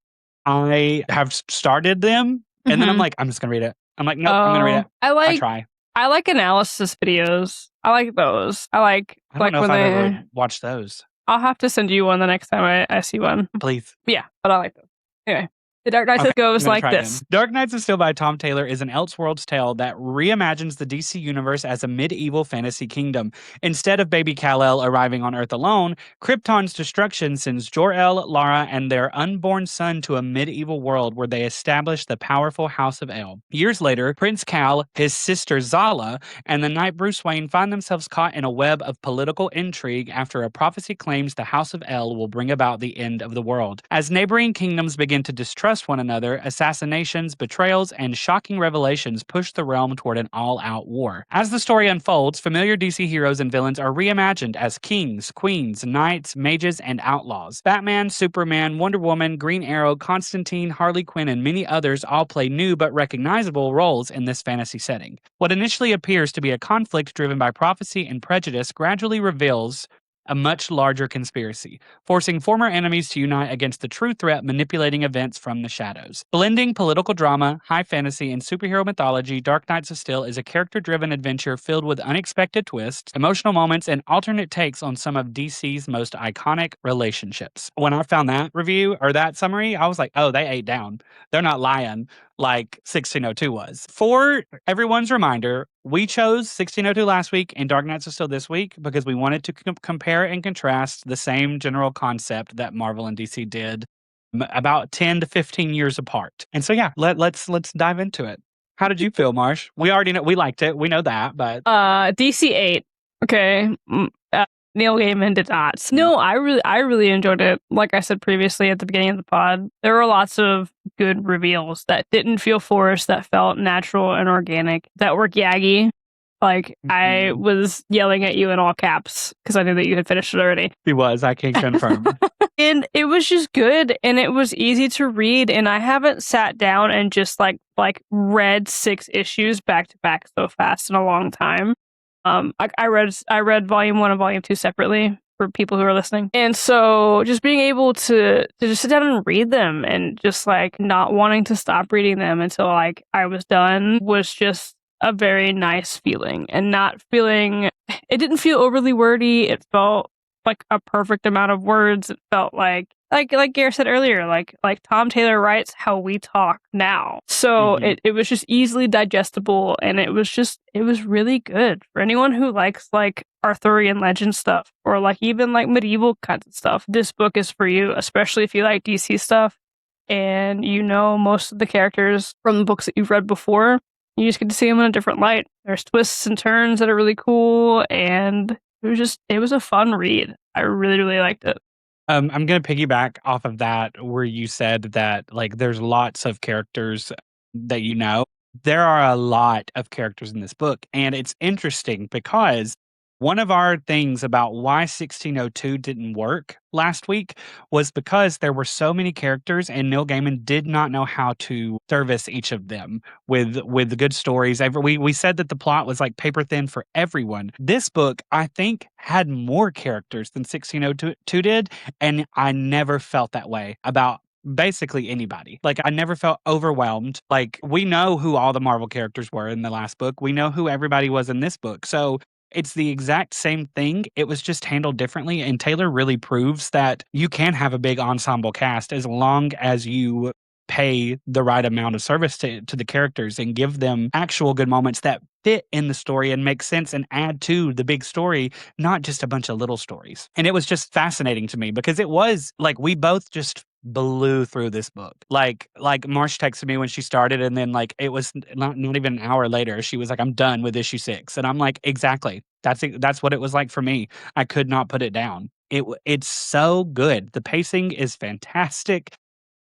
Speaker 1: I have started them, and then I'm like, I'm just gonna read it. I'm like, nope, I'm gonna read it. I try.
Speaker 2: I like analysis videos. I like those.
Speaker 1: I don't know if
Speaker 2: when
Speaker 1: I've
Speaker 2: they.
Speaker 1: ever watched those.
Speaker 2: I'll have to send you one the next time I see one.
Speaker 1: Please.
Speaker 2: Yeah, but I like those. Anyway, The Dark Knight goes like this.
Speaker 1: Dark Knights of Steel by Tom Taylor is an Elseworlds tale that reimagines the DC universe as a medieval fantasy kingdom. Instead of baby Kal-El arriving on Earth alone, Krypton's destruction sends Jor-El, Lara, and their unborn son to a medieval world where they establish the powerful House of El. Years later, Prince Kal, his sister Zala, and the knight Bruce Wayne find themselves caught in a web of political intrigue after a prophecy claims the House of El will bring about the end of the world. As neighboring kingdoms begin to distrust one another, assassinations, betrayals, and shocking revelations push the realm toward an all-out war. As the story unfolds, familiar DC heroes and villains are reimagined as kings, queens, knights, mages, and outlaws. Batman, Superman, Wonder Woman, Green Arrow, Constantine, Harley Quinn, and many others all play new but recognizable roles in this fantasy setting. What initially appears to be a conflict driven by prophecy and prejudice gradually reveals a much larger conspiracy, forcing former enemies to unite against the true threat manipulating events from the shadows. Blending political drama, high fantasy, and superhero mythology, Dark Knights of Steel is a character-driven adventure filled with unexpected twists, emotional moments, and alternate takes on some of DC's most iconic relationships. When I found that review or that summary, I was like, oh, they ate down. They're not lying like 1602 was. For everyone's reminder, we chose 1602 last week and Dark Knights of Steel this week because we wanted to compare and contrast the same general concept that Marvel and DC did about 10 to 15 years apart. And so yeah, let's dive into it. How did you feel, Marsh? We already know we liked it. We know that, but
Speaker 2: DC 8. Okay. Neil Gaiman did not. No, I really enjoyed it. Like I said previously at the beginning of the pod, there were lots of good reveals that didn't feel forced, that felt natural and organic, that were gaggy. Like, I was yelling at you in all caps because I knew that you had finished it already.
Speaker 1: He was, I can confirm.
Speaker 2: And it was just good, and it was easy to read, and I haven't sat down and just like read 6 issues back to back so fast in a long time. I read volume 1 and volume 2 separately for people who are listening. And so just being able to just sit down and read them and just like not wanting to stop reading them until like I was done was just a very nice feeling, and not feeling, it didn't feel overly wordy. It felt like a perfect amount of words. It felt like Gare said earlier, like Tom Taylor writes how we talk now. So it was just easily digestible, and it was really good for anyone who likes like Arthurian legend stuff or like even like medieval kinds of stuff. This book is for you, especially if you like DC stuff and you know most of the characters from the books that you've read before. You just get to see them in a different light. There's twists and turns that are really cool, and it was a fun read. I really, really liked it.
Speaker 1: I'm going to piggyback off of that where you said that like there's lots of characters that you know. There are a lot of characters in this book, and it's interesting because one of our things about why 1602 didn't work last week was because there were so many characters and Neil Gaiman did not know how to service each of them with good stories. We said that the plot was like paper thin for everyone. This book, I think, had more characters than 1602 did, and I never felt that way about basically anybody. Like, I never felt overwhelmed. Like, we know who all the Marvel characters were in the last book. We know who everybody was in this book. So it's the exact same thing. It was just handled differently. And Taylor really proves that you can have a big ensemble cast as long as you pay the right amount of service to the characters and give them actual good moments that fit in the story and make sense and add to the big story, not just a bunch of little stories. And it was just fascinating to me because it was like we both just blew through this book. Like Marsh texted me when she started, and then like it was not even an hour later, she was like, "I'm done with issue 6," and I'm like, exactly. That's what it was like for me. I could not put it down. It's so good. The pacing is fantastic.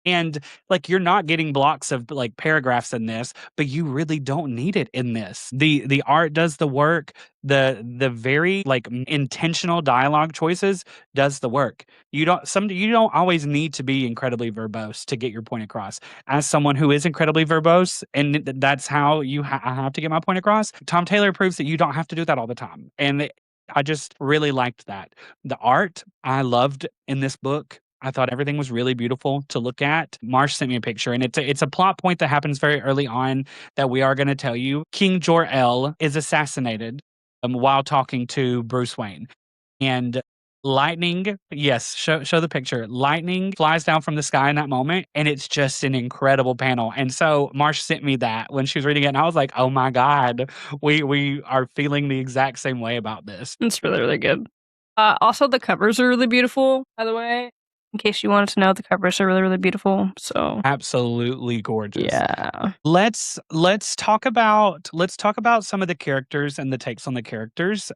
Speaker 1: And like you're not getting blocks of like paragraphs in this, but you really don't need it in this. The art does the work. The very like intentional dialogue choices does the work. You don't always need to be incredibly verbose to get your point across. As someone who is incredibly verbose, and that's how I have to get my point across. Tom Taylor proves that you don't have to do that all the time, and I just really liked that. The art I loved in this book. I thought everything was really beautiful to look at. Marsh sent me a picture, and it's a plot point that happens very early on that we are going to tell you. King Jor-El is assassinated while talking to Bruce Wayne, and lightning. Yes, show the picture. Lightning flies down from the sky in that moment, and it's just an incredible panel. And so Marsh sent me that when she was reading it, and I was like, "Oh my god, we are feeling the exact same way about this."
Speaker 2: It's really, really good. Also, the covers are really beautiful, by the way. In case you wanted to know, the covers are really, really beautiful. So,
Speaker 1: Absolutely gorgeous.
Speaker 2: yeah.
Speaker 1: Let's talk about some of the characters and the takes on the characters.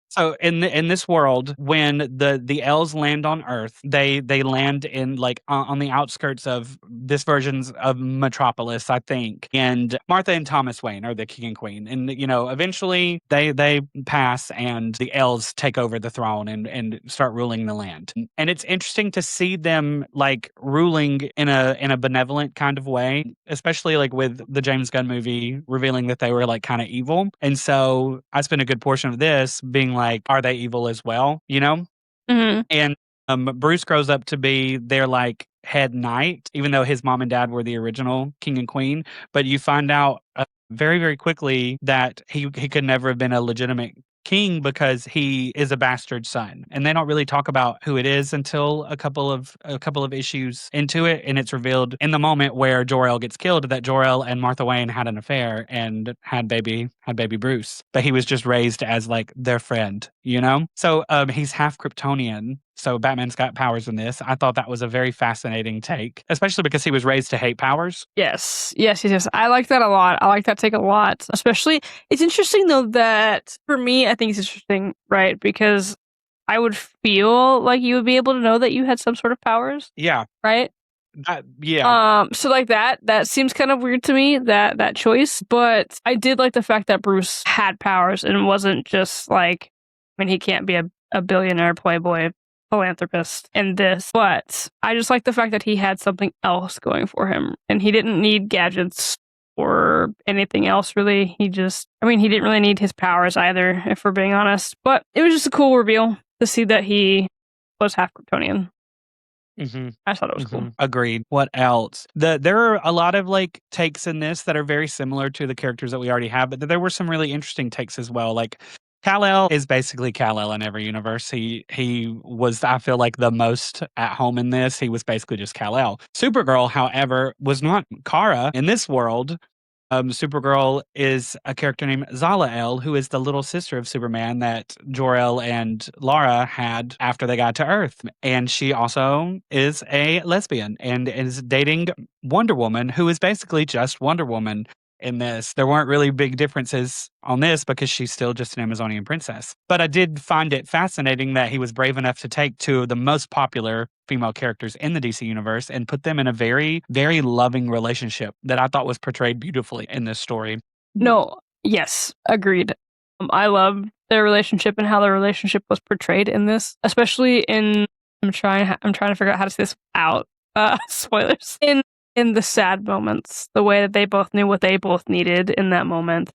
Speaker 1: So in this world, when the elves land on Earth, they land in like on the outskirts of this version's of Metropolis, I think. And Martha and Thomas Wayne are the king and queen, and eventually they pass, and the elves take over the throne and start ruling the land. And it's interesting to see them like ruling in a benevolent kind of way, especially like with the James Gunn movie revealing that they were like kind of evil. And so I spent a good portion of this being like, are they evil as well?
Speaker 2: Hmm.
Speaker 1: And Bruce grows up to be their like head knight, even though his mom and dad were the original king and queen. But you find out very, very quickly that he could never have been a legitimate king because he is a bastard son, and they don't really talk about who it is until a couple of issues into it, and it's revealed in the moment where Jor-El gets killed that Jor-El and Martha Wayne had an affair and had baby Bruce, but he was just raised as like their friend. So he's half Kryptonian. So Batman's got powers in this. I thought that was a very fascinating take, especially because he was raised to hate powers.
Speaker 2: Yes, yes, yes, yes. I like that a lot. I like that take a lot. Especially, it's interesting though that for me, I think it's interesting, right? Because I would feel like you would be able to know that you had some sort of powers,
Speaker 1: Yeah,
Speaker 2: right?
Speaker 1: yeah.
Speaker 2: So like that seems kind of weird to me, that choice. But I did like the fact that Bruce had powers and wasn't just like, I mean, he can't be a billionaire playboy philanthropist in this, but I just like the fact that he had something else going for him and he didn't need gadgets or anything else really. He didn't really need his powers either, if we're being honest. But it was just a cool reveal to see that he was half Kryptonian.
Speaker 1: hmm
Speaker 2: I thought it was cool.
Speaker 1: Agreed. What else? There are a lot of like takes in this that are very similar to the characters that we already have, but there were some really interesting takes as well. Like Kal-El is basically Kal-El in every universe. He was, I feel like, the most at home in this. He was basically just Kal-El. Supergirl, however, was not Kara in this world. Supergirl is a character named Zala-El, who is the little sister of Superman that Jor-El and Lara had after they got to Earth. And she also is a lesbian and is dating Wonder Woman, who is basically just Wonder Woman in this. There weren't really big differences on this because she's still just an Amazonian princess. But I did find it fascinating that he was brave enough to take two of the most popular female characters in the DC universe and put them in a very, very loving relationship that I thought was portrayed beautifully in this story.
Speaker 2: No, yes, agreed. I love their relationship and how their relationship was portrayed in this, especially in I'm trying to figure out how to say this out. Spoilers. In the sad moments, the way that they both knew what they both needed in that moment.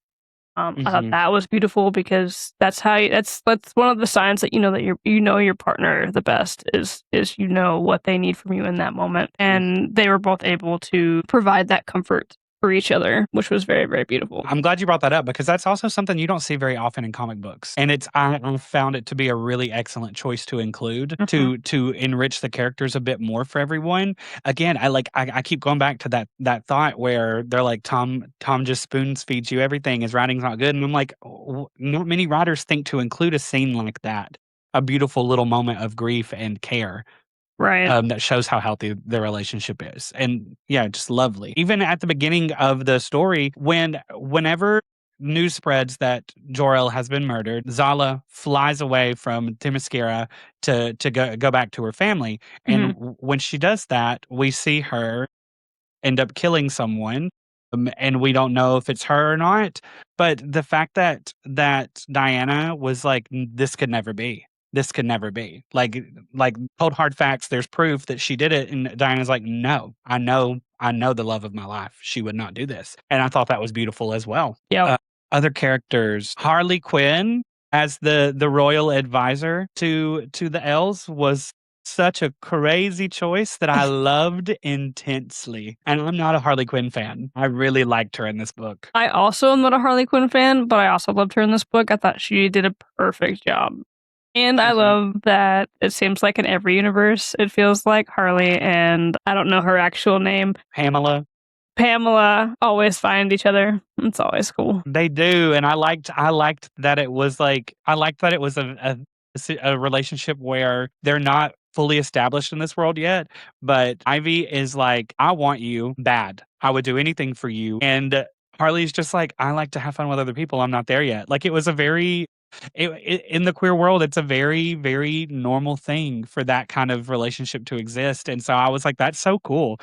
Speaker 2: I thought
Speaker 1: Mhm.
Speaker 2: that was beautiful because that's one of the signs that you know that your partner the best is you know what they need from you in that moment, and they were both able to provide that comfort for each other, which was very, very beautiful.
Speaker 1: I'm glad you brought that up because that's also something you don't see very often in comic books, and I found it to be a really excellent choice to include
Speaker 2: Mhm.
Speaker 1: to enrich the characters a bit more for everyone. Again, I keep going back to that thought where they're like Tom just spoon feeds you everything. His writing's not good, and I'm like, not many writers think to include a scene like that, a beautiful little moment of grief and care
Speaker 2: Right.
Speaker 1: that shows how healthy their relationship is. And yeah, just lovely. Even at the beginning of the story, whenever news spreads that Jor-El has been murdered, Zala flies away from Themyscira to go back to her family. And when she does that, we see her end up killing someone, and we don't know if it's her or not. But the fact that Diana was like, this could never be. This could never be. Like cold hard facts. There's proof that she did it, and Diana's like, no, I know the love of my life. She would not do this, and I thought that was beautiful as well.
Speaker 2: Yeah.
Speaker 1: Other characters, Harley Quinn as the royal advisor to the elves was such a crazy choice that I loved intensely. And I'm not a Harley Quinn fan. I really liked her in this book.
Speaker 2: I also am not a Harley Quinn fan, but I also loved her in this book. I thought she did a perfect job. And I love that it seems like in every universe, it feels like Harley and I don't know her actual name,
Speaker 1: Pamela
Speaker 2: always find each other. It's always cool.
Speaker 1: They do, and I liked that it was like a relationship where they're not fully established in this world yet, but Ivy is like, I want you bad. I would do anything for you. And Harley's just like, I like to have fun with other people. I'm not there yet. Like, it was a very in the queer world, it's a very, very normal thing for that kind of relationship to exist. And so I was like, that's so cool.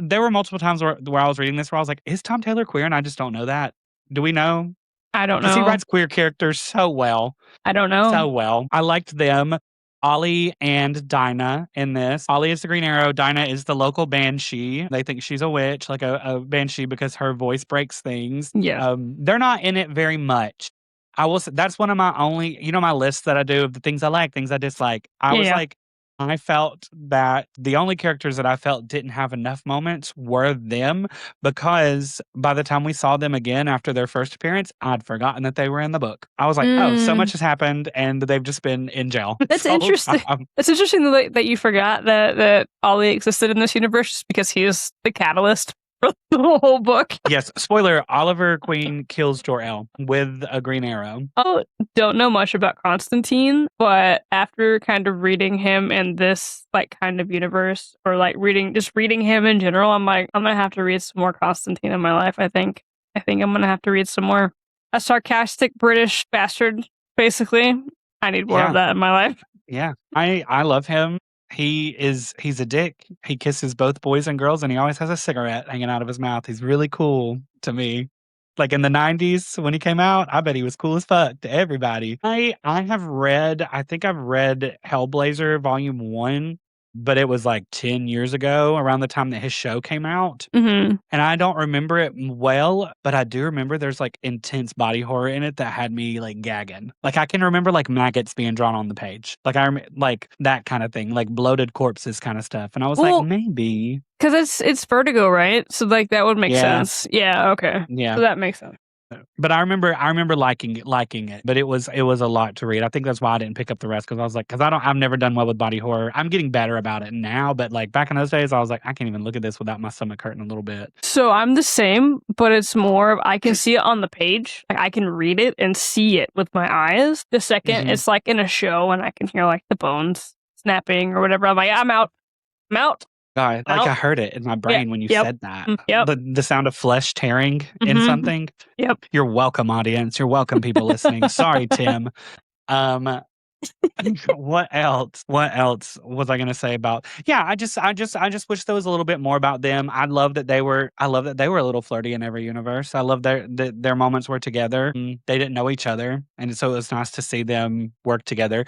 Speaker 1: There were multiple times where I was reading this where I was like, is Tom Taylor queer? And I just don't know that. Do we know?
Speaker 2: I don't know.
Speaker 1: Because he writes queer characters so well.
Speaker 2: I don't know.
Speaker 1: So well. I liked them. Ollie and Dinah in this. Ollie is the Green Arrow. Dinah is the local banshee. They think she's a witch, like a banshee, because her voice breaks things.
Speaker 2: Yeah.
Speaker 1: They're not in it very much. I will say that's one of my only, my list that I do of the things I like, things I dislike. I felt that the only characters that I felt didn't have enough moments were them, because by the time we saw them again after their first appearance, I'd forgotten that they were in the book. I was like, oh, so much has happened and they've just been in jail.
Speaker 2: That's interesting. It's interesting that you forgot that Ollie existed in this universe just because he is the catalyst for the whole book.
Speaker 1: Yes, spoiler, Oliver Queen kills Jor-El with a green arrow.
Speaker 2: Oh, don't know much about Constantine, but after kind of reading him in this like kind of universe, or like reading him in general, I'm like, I'm gonna have to read some more Constantine in my life. I think I'm gonna have to read some more. A sarcastic British bastard, basically. I need more of that in my life.
Speaker 1: Yeah. I love him. He's a dick. He kisses both boys and girls, and he always has a cigarette hanging out of his mouth. He's really cool to me. Like in the 90s when he came out, I bet he was cool as fuck to everybody. I think I've read Hellblazer Volume 1, but it was like 10 years ago, around the time that his show came out.
Speaker 2: Mm-hmm.
Speaker 1: And I don't remember it well, but I do remember there's like intense body horror in it that had me like gagging. Like I can remember like maggots being drawn on the page. Like like that kind of thing, like bloated corpses kind of stuff. And I was like, maybe.
Speaker 2: Because it's Vertigo, right? So like that would make sense. Yeah, okay.
Speaker 1: Yeah.
Speaker 2: So that makes sense.
Speaker 1: But I remember liking it, but it was a lot to read. I think that's why I didn't pick up the rest, because I was like, I've never done well with body horror. I'm getting better about it now, but like back in those days, I was like, I can't even look at this without my stomach hurting a little bit.
Speaker 2: So I'm the same, but it's more of I can see it on the page, like I can read it and see it with my eyes. The second it's like in a show and I can hear like the bones snapping or whatever, I'm like, I'm out.
Speaker 1: God, like I heard it in my brain when you said that.
Speaker 2: Yep.
Speaker 1: The sound of flesh tearing in something.
Speaker 2: Yep.
Speaker 1: You're welcome, audience. You're welcome, people listening. Sorry, Tim. What else was I going to say about? Yeah, I just wish there was a little bit more about them. I love that they were a little flirty in every universe. I love their moments were together. They didn't know each other, and so it was nice to see them work together.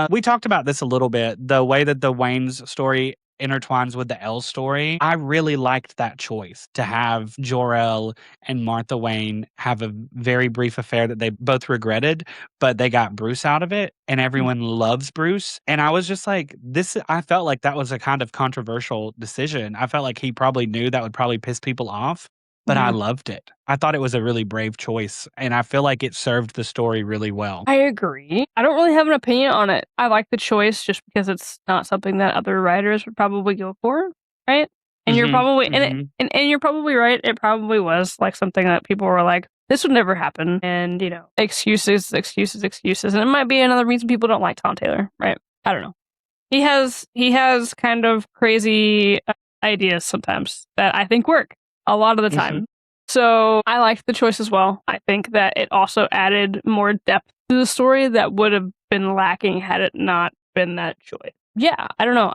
Speaker 1: We talked about this a little bit, the way that the Wayne's story intertwines with the Elle story. I really liked that choice to have Jor-El and Martha Wayne have a very brief affair that they both regretted, but they got Bruce out of it, and everyone loves Bruce. And I was just like, I felt like that was a kind of controversial decision. I felt like he probably knew that would probably piss people off, but I loved it. I thought it was a really brave choice, and I feel like it served the story really well.
Speaker 2: I agree. I don't really have an opinion on it. I like the choice just because it's not something that other writers would probably go for, right? And you're probably and you're probably right. It probably was like something that people were like, this would never happen, and excuses, and it might be another reason people don't like Tom Taylor, right? I don't know. He has kind of crazy ideas sometimes that I think work a lot of the time. So I liked the choice as well. I think that it also added more depth to the story that would have been lacking had it not been that choice. Yeah, I don't know.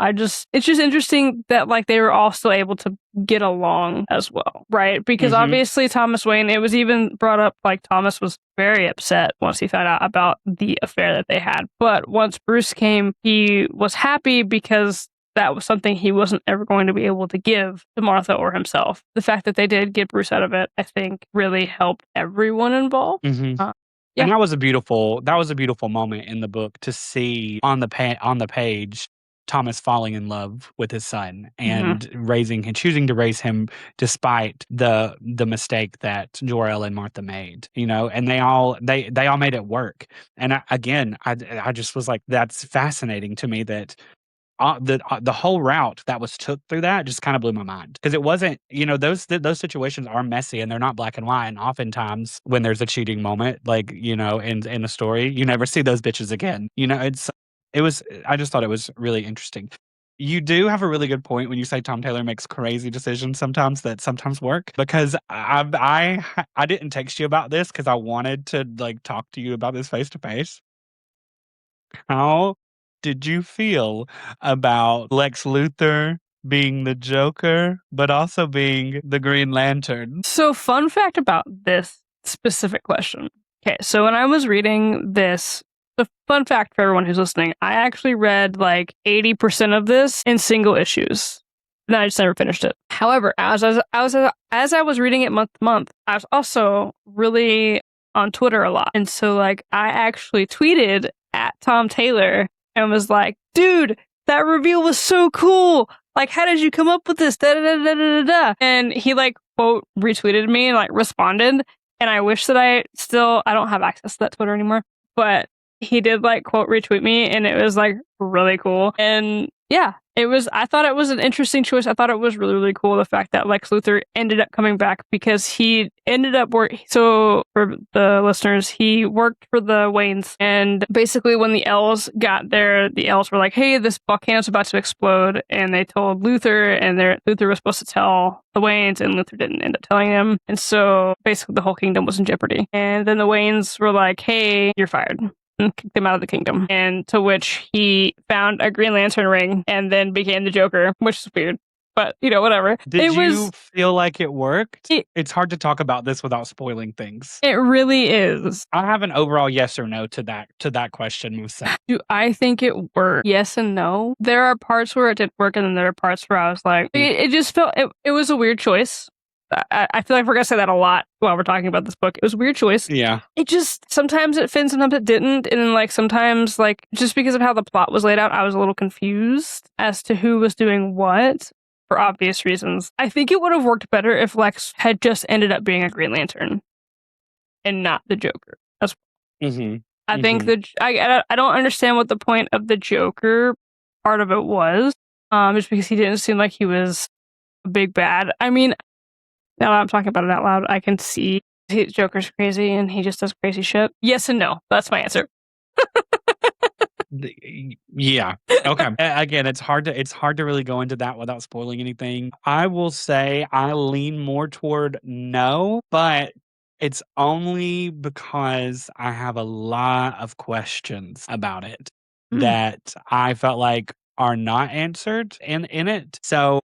Speaker 2: It's just interesting that like they were all still able to get along as well, right? Because obviously Thomas Wayne, it was even brought up like Thomas was very upset once he found out about the affair that they had. But once Bruce came, he was happy because that was something he wasn't ever going to be able to give to Martha or himself. The fact that they did get Bruce out of it, I think, really helped everyone involved. Yeah.
Speaker 1: And that was a beautiful moment in the book to see on the page Thomas falling in love with his son and choosing to raise him despite the mistake that Jor-El and Martha made, and they all made it work. And I just was like, that's fascinating to me that the whole route that was took through that just kind of blew my mind, because it wasn't, those situations are messy and they're not black and white. And oftentimes when there's a cheating moment, like, in a story, you never see those bitches again. I just thought it was really interesting. You do have a really good point when you say Tom Taylor makes crazy decisions sometimes that sometimes work, because I didn't text you about this because I wanted to like talk to you about this face to face. How did you feel about Lex Luthor being the Joker, but also being the Green Lantern?
Speaker 2: So, fun fact about this specific question. Okay, so when I was reading this, the fun fact for everyone who's listening, I actually read like 80% of this in single issues. And I just never finished it. However, as I was reading it month to month, I was also really on Twitter a lot. And so like I actually tweeted at Tom Taylor and was like, dude, that reveal was so cool. Like, how did you come up with this? Da, da, da, da, da, da. And he like quote retweeted me and like responded. And I wish that I don't have access to that Twitter anymore, but he did like quote retweet me, and it was like really cool. And yeah, I thought it was an interesting choice. I thought it was really, really cool the fact that Lex Luthor ended up coming back, because he ended up so for the listeners, he worked for the Waynes, and basically when the L's got there, the L's were like, hey, this volcano's about to explode, and they told Luthor, and Luthor was supposed to tell the Waynes, and Luthor didn't end up telling them, and so basically the whole kingdom was in jeopardy. And then the Waynes were like, hey, you're fired, and kicked him out of the kingdom. And to which he found a Green Lantern ring and then became the Joker, which is weird. But, whatever.
Speaker 1: Did you feel like it worked? It's hard to talk about this without spoiling things.
Speaker 2: It really is.
Speaker 1: I have an overall yes or no to that question, Musa.
Speaker 2: Do I think it worked? Yes and no. There are parts where it didn't work, and then there are parts where I was like, it just felt, it was a weird choice. I feel like we're going to say that a lot while we're talking about this book. It was a weird choice.
Speaker 1: Yeah.
Speaker 2: It just, sometimes it fit, sometimes it didn't. And then like sometimes like just because of how the plot was laid out, I was a little confused as to who was doing what for obvious reasons. I think it would have worked better if Lex had just ended up being a Green Lantern and not the Joker. I think I don't understand what the point of the Joker part of it was. Just because he didn't seem like he was a big bad. I mean, now that I'm talking about it out loud, I can see Joker's crazy and he just does crazy shit. Yes and no. That's my answer.
Speaker 1: Yeah. Okay. Again, it's hard to really go into that without spoiling anything. I will say I lean more toward no, but it's only because I have a lot of questions about it that I felt like are not answered in it. So,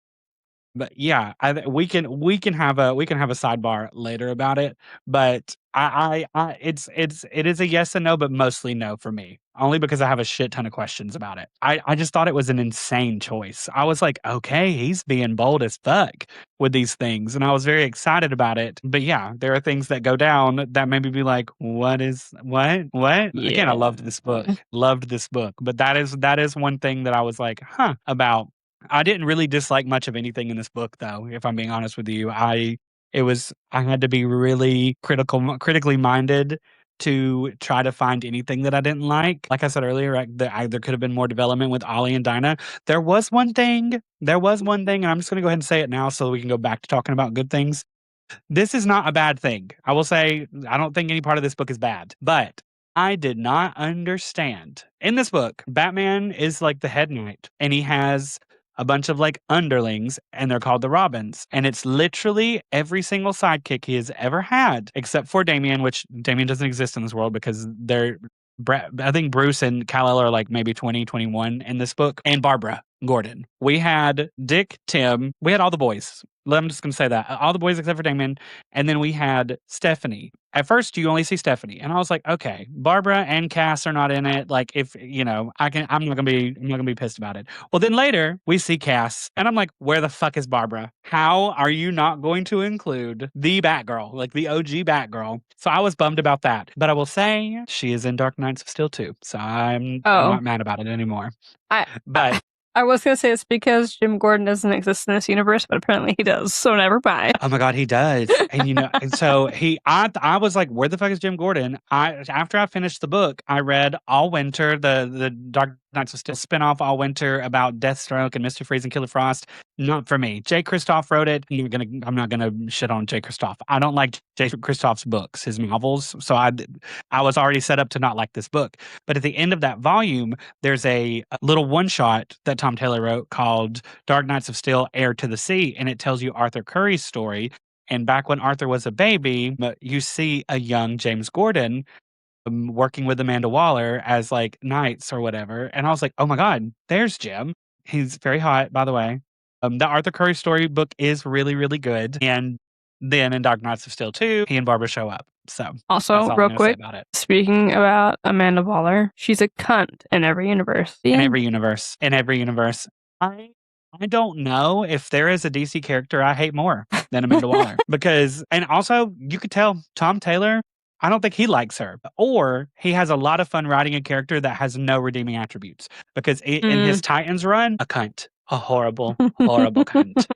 Speaker 1: but yeah, we can have a sidebar later about it. But it is a yes and no, but mostly no for me. Only because I have a shit ton of questions about it. I just thought it was an insane choice. I was like, okay, he's being bold as fuck with these things, and I was very excited about it. But yeah, there are things that go down that made me be like, what? Yeah. Again, I loved this book. But that is one thing that I was like, about. I didn't really dislike much of anything in this book, though, if I'm being honest with you. I had to be really critically minded to try to find anything that I didn't like. Like I said earlier, there could have been more development with Ollie and Dinah. There was one thing, and I'm just going to go ahead and say it now so we can go back to talking about good things. This is not a bad thing. I will say, I don't think any part of this book is bad, but I did not understand. In this book, Batman is like the head knight, and he has a bunch of like underlings, and they're called the Robins. And it's literally every single sidekick he has ever had, except for Damien, which Damien doesn't exist in this world because they're I think Bruce and Kal-El are like maybe 20, 21 in this book, and Barbara Gordon. We had Dick, Tim, we had all the boys. I'm just going to say that. All the boys except for Damon. And then we had Stephanie. At first, you only see Stephanie. And I was like, okay, Barbara and Cass are not in it. Like, if, I'm not going to be pissed about it. Well, then later we see Cass and I'm like, where the fuck is Barbara? How are you not going to include the Batgirl, like the OG Batgirl? So I was bummed about that. But I will say she is in Dark Knights of Steel too. So I'm not mad about it anymore.
Speaker 2: I was going to say it's because Jim Gordon doesn't exist in this universe, but apparently he does. So never mind.
Speaker 1: Oh my God, he does. And and so I was like, where the fuck is Jim Gordon? After I finished the book, I read All Winter, the Dark Knights of Steel spinoff All Winter about Deathstroke and Mr. Freeze and Killer Frost. Not for me. Jay Kristoff wrote it. I'm not gonna shit on Jay Kristoff. I don't like Jay Kristoff's books, his novels. So I was already set up to not like this book. But at the end of that volume, there's a little one shot that Tom Taylor wrote called Dark Knights of Steel, Heir to the Sea, and it tells you Arthur Curry's story. And back when Arthur was a baby, you see a young James Gordon working with Amanda Waller as like knights or whatever. And I was like, oh my God, there's Jim. He's very hot, by the way. The Arthur Curry storybook is really, really good. And then in Dark Knights of Steel 2, he and Barbara show up. So
Speaker 2: also, real quick, about it. Speaking about Amanda Waller, she's a cunt in every universe.
Speaker 1: In every universe. I don't know if there is a DC character I hate more than Amanda Waller. And also, you could tell Tom Taylor, I don't think he likes her. Or he has a lot of fun writing a character that has no redeeming attributes. Because in his Titans run, a cunt. A horrible, horrible cunt.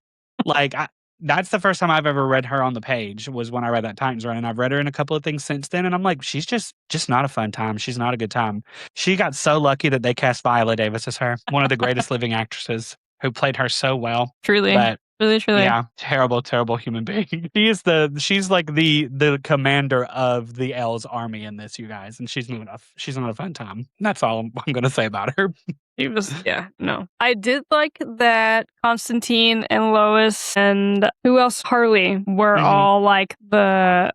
Speaker 1: That's the first time I've ever read her on the page was when I read that Titans run. And I've read her in a couple of things since then. And I'm like, she's just not a fun time. She's not a good time. She got so lucky that they cast Viola Davis as her, one of the greatest living actresses who played her so well.
Speaker 2: Truly.
Speaker 1: But
Speaker 2: really, truly.
Speaker 1: Yeah, terrible, terrible human being. She's like the commander of the L's army in this, you guys. And she's not a fun time. That's all I'm going to say about her.
Speaker 2: She was, no. I did like that Constantine and Lois and who else? Harley were all like the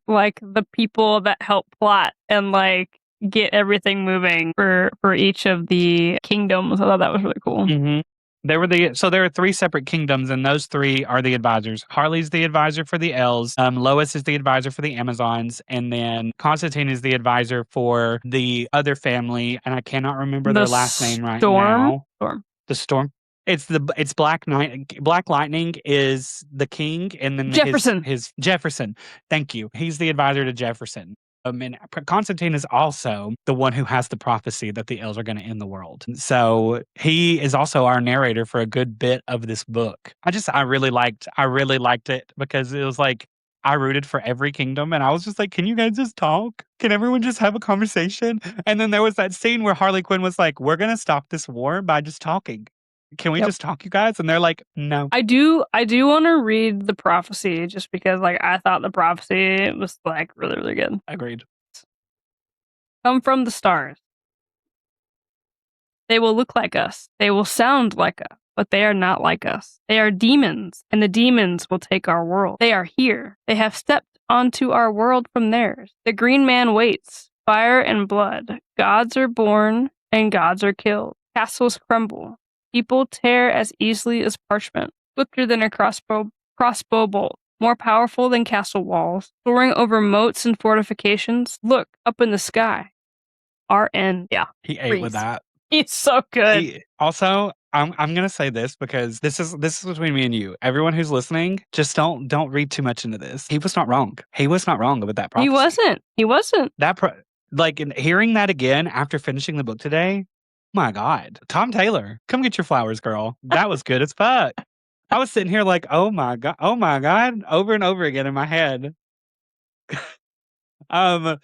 Speaker 2: people that help plot and like get everything moving for each of the kingdoms. I thought that was really cool.
Speaker 1: Mm-hmm. There are 3 separate kingdoms, and those 3 are the advisors. Harley's the advisor for the Elves. Lois is the advisor for the Amazons, and then Constantine is the advisor for the other family, and I cannot remember their last name right now. The Storm. It's Black Knight. Black Lightning is the king, and then
Speaker 2: Jefferson.
Speaker 1: His Jefferson. Thank you. He's the advisor to Jefferson. And Constantine is also the one who has the prophecy that the elves are going to end the world. So he is also our narrator for a good bit of this book. I really liked it because it was like I rooted for every kingdom, and I was just like, can you guys just talk? Can everyone just have a conversation? And then there was that scene where Harley Quinn was like, we're going to stop this war by just talking. Can we just talk, you guys? And they're like, no.
Speaker 2: I do want to read the prophecy just because like I thought the prophecy was like really, really good.
Speaker 1: Agreed.
Speaker 2: Come from the stars. They will look like us. They will sound like us, but they are not like us. They are demons, and the demons will take our world. They are here. They have stepped onto our world from theirs. The green man waits. Fire and blood. Gods are born, and gods are killed. Castles crumble. People tear as easily as parchment, swifter than a crossbow bolt, more powerful than castle walls, soaring over moats and fortifications. Look up in the sky. Our end. Yeah,
Speaker 1: he ate with that.
Speaker 2: He's so good.
Speaker 1: Also, I'm gonna say this because this is between me and you. Everyone who's listening, just don't read too much into this. He was not wrong. He was not wrong about that prophecy.
Speaker 2: He wasn't.
Speaker 1: Hearing that again after finishing the book today. My God, Tom Taylor, come get your flowers, girl. That was good as fuck. I was sitting here like, oh my God, over and over again in my head. The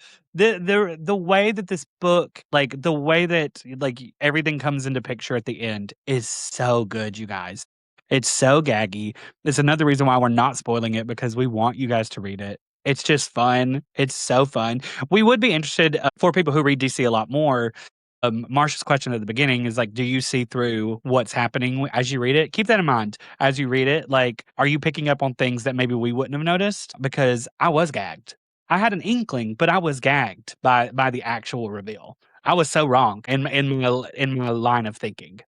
Speaker 1: way that this book, like the way that like everything comes into picture at the end is so good, you guys. It's so gaggy. It's another reason why we're not spoiling it because we want you guys to read it. It's just fun. It's so fun. We would be interested for people who read DC a lot more. Marsha's question at the beginning is like, do you see through what's happening as you read it? Keep that in mind as you read it. Like, are you picking up on things that maybe we wouldn't have noticed? Because I was gagged. I had an inkling, but I was gagged by the actual reveal. I was so wrong in my line of thinking.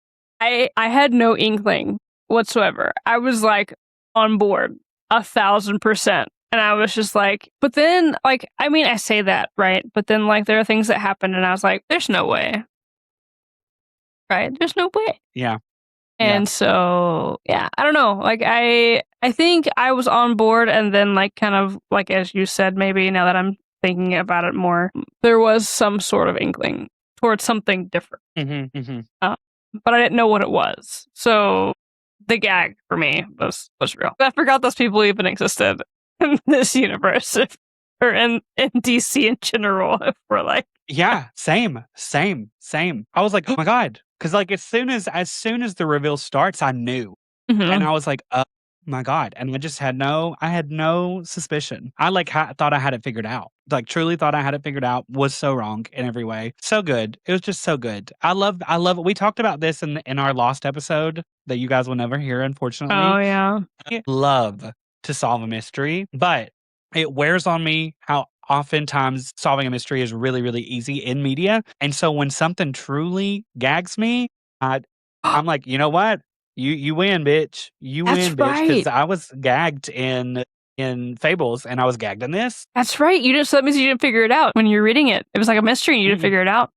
Speaker 2: I had no inkling whatsoever. I was like on board 1,000%. And I was just like, but then, like, I mean, I say that, right? But then, like, there are things that happened, and I was like, there's no way. Right? There's no way.
Speaker 1: Yeah.
Speaker 2: And so, yeah, I don't know. Like, I think I was on board, and then, like, kind of, like, as you said, maybe now that I'm thinking about it more, there was some sort of inkling towards something different. But I didn't know what it was. So the gag for me was real. I forgot those people even existed in this universe, or in DC in general. If we're like,
Speaker 1: Yeah, same. I was like, oh my God. Because like as soon as the reveal starts, I knew. And I was like, oh my God. And I had no suspicion. I like thought I had it figured out. Like truly thought I had it figured out. Was so wrong in every way. So good. It was just so good. I love it. We talked about this in our Lost episode that you guys will never hear, unfortunately.
Speaker 2: oh yeah,
Speaker 1: I love to solve a mystery, but it wears on me how oftentimes solving a mystery is really, really easy in media. And so when something truly gags me, I'm like, you know what? You win, bitch. You
Speaker 2: That's
Speaker 1: win, bitch. Because
Speaker 2: right.
Speaker 1: I was gagged in Fables, and I was gagged in this.
Speaker 2: That's right. So that means you didn't figure it out when you're reading it. It was like a mystery, and you didn't figure it out.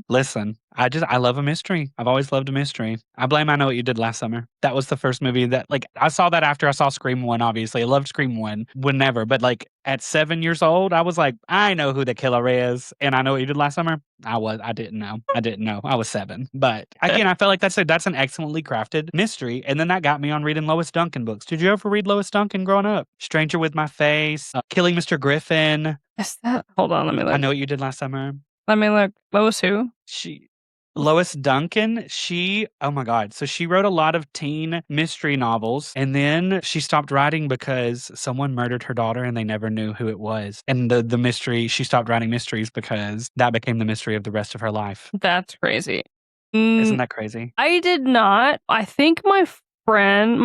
Speaker 1: Listen, I love a mystery. I've always loved a mystery. I blame I Know What You Did Last Summer. That was the first movie that, like, I saw that after I saw Scream 1, obviously. I loved Scream 1 whenever, but like at 7 years old, I was like, I know who the killer is. And I Know What You Did Last Summer. I didn't know. I was 7. But again, I felt like that's an excellently crafted mystery. And then that got me on reading Lois Duncan books. Did you ever read Lois Duncan growing up? Stranger with My Face, Killing Mr. Griffin.
Speaker 2: Yes, that. Hold on, let me look.
Speaker 1: I Know What You Did Last Summer.
Speaker 2: Let me look. Lois who?
Speaker 1: Lois Duncan, oh my God. So she wrote a lot of teen mystery novels, and then she stopped writing because someone murdered her daughter and they never knew who it was. And the mystery, she stopped writing mysteries because that became the mystery of the rest of her life.
Speaker 2: That's crazy.
Speaker 1: Isn't that crazy?
Speaker 2: I did not. I think my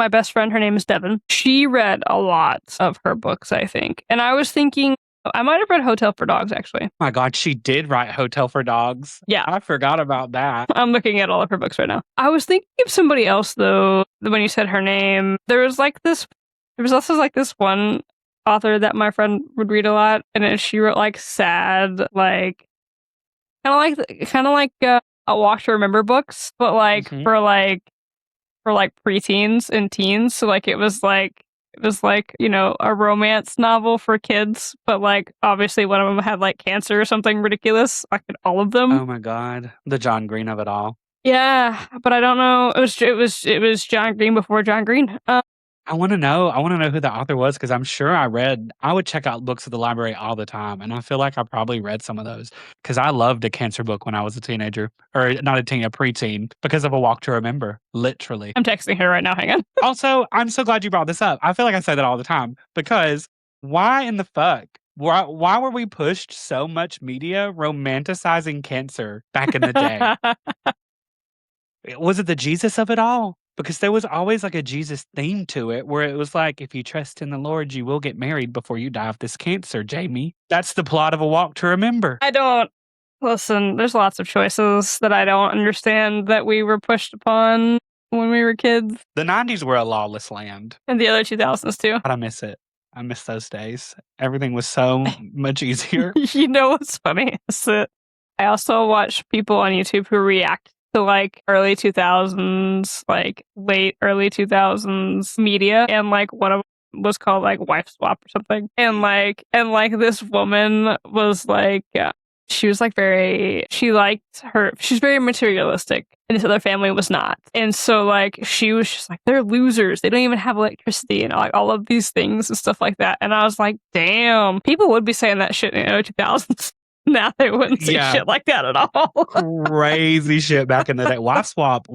Speaker 2: best friend, her name is Devin. She read a lot of her books, I think. And I was thinking, I might have read Hotel for Dogs, actually.
Speaker 1: Oh my God, she did write Hotel for Dogs.
Speaker 2: Yeah.
Speaker 1: I forgot about that.
Speaker 2: I'm looking at all of her books right now. I was thinking of somebody else, though, when you said her name. There was also like this one author that my friend would read a lot, and she wrote like sad, like kind of like a Walk to Remember books, but like for preteens and teens. So like it was like, you know, a romance novel for kids, but like obviously one of them had like cancer or something ridiculous, like in all of them.
Speaker 1: Oh my God. The John Green of it all.
Speaker 2: Yeah, but I don't know. It was John Green before John Green.
Speaker 1: I want to know who the author was, because I'm sure I would check out books at the library all the time. And I feel like I probably read some of those because I loved a cancer book when I was a teenager, or not a teen, a preteen, because of A Walk to Remember, literally.
Speaker 2: I'm texting her right now. Hang on.
Speaker 1: Also, I'm so glad you brought this up. I feel like I say that all the time, because why in the fuck? Why were we pushed so much media romanticizing cancer back in the day? Was it the Jesus of it all? Because there was always like a Jesus theme to it, where it was like, if you trust in the Lord, you will get married before you die of this cancer, Jamie. That's the plot of A Walk to Remember.
Speaker 2: I don't listen. There's lots of choices that I don't understand that we were pushed upon when we were kids.
Speaker 1: The 90s were a lawless land.
Speaker 2: And the other 2000s too.
Speaker 1: But I miss it. I miss those days. Everything was so much easier.
Speaker 2: You know what's funny is that I also watch people on YouTube who react to like early 2000s, like late early 2000s media, and like one of them was called like Wife Swap or something, and like this woman was like she was like she's very materialistic, and this other family was not, and so like she was just like, they're losers, they don't even have electricity, and like all of these things and stuff like that. And I was like, damn, people would be saying that shit in the early 2000s. Now they wouldn't say shit like that at all.
Speaker 1: Crazy shit back in the day. Wife Swap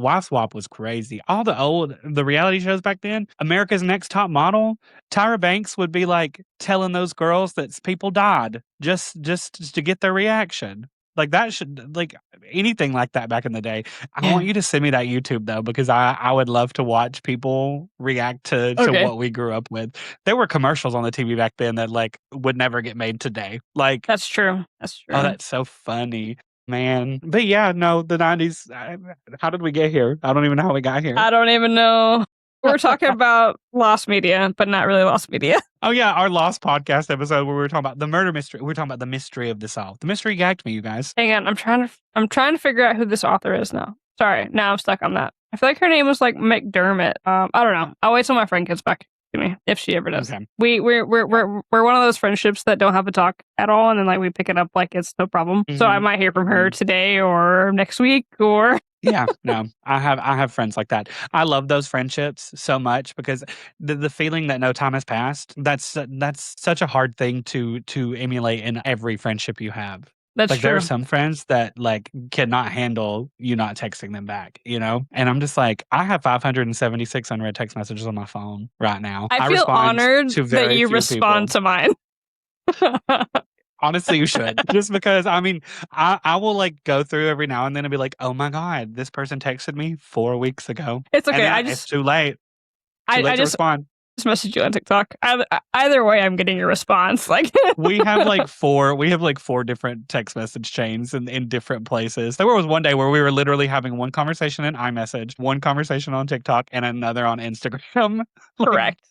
Speaker 1: was crazy. All the reality shows back then, America's Next Top Model, Tyra Banks would be like telling those girls that people died just to get their reaction. Like, that should like, anything like that back in the day. I
Speaker 2: Yeah.
Speaker 1: want you to send me that YouTube, though, because I would love to watch people react to
Speaker 2: Okay.
Speaker 1: what we grew up with. There were commercials on the TV back then that, like, would never get made today. Like,
Speaker 2: That's true. That's
Speaker 1: oh,
Speaker 2: true.
Speaker 1: that's so funny, man. But, yeah, no, the '90s, how did we get here? I don't even know how we got here.
Speaker 2: I don't even know. We're talking about lost media, but not really lost media.
Speaker 1: Oh, yeah, our Lost podcast episode where we were talking about the murder mystery. We were talking about the mystery of the solve. The mystery gagged me, you guys.
Speaker 2: Hang on, I'm trying to figure out who this author is now. Sorry, now I'm stuck on that. I feel like her name was like McDermott. I don't know. I'll wait till my friend gets back to me if she ever does.
Speaker 1: Okay.
Speaker 2: We're one of those friendships that don't have a talk at all, and then like we pick it up like it's no problem. So I
Speaker 1: Mhm.
Speaker 2: might hear from her today or next week or
Speaker 1: Yeah, no, I have friends like that. I love those friendships so much because the feeling that no time has passed, that's such a hard thing to emulate in every friendship you have.
Speaker 2: that's
Speaker 1: Like, there are
Speaker 2: true.
Speaker 1: some friends that, like, cannot handle you not texting them back, you know? And I'm just like, I have 576 unread text messages on my phone right now.
Speaker 2: I
Speaker 1: I
Speaker 2: feel
Speaker 1: respond
Speaker 2: honored
Speaker 1: to
Speaker 2: that
Speaker 1: very
Speaker 2: you
Speaker 1: few
Speaker 2: respond
Speaker 1: people.
Speaker 2: to mine.
Speaker 1: Honestly, you should. Just because, I mean, I will, like, go through every now and then and be like, "Oh my god, this person texted me 4 weeks ago."
Speaker 2: It's
Speaker 1: And
Speaker 2: okay.
Speaker 1: then it's too late. Too
Speaker 2: I
Speaker 1: late to
Speaker 2: just
Speaker 1: respond.
Speaker 2: message you on TikTok. Either way, I'm getting your response. Like,
Speaker 1: We have, like, 4 different text message chains in different places. There was one day where we were literally having one conversation in iMessage, one conversation on TikTok, and another on Instagram, like,
Speaker 2: correct,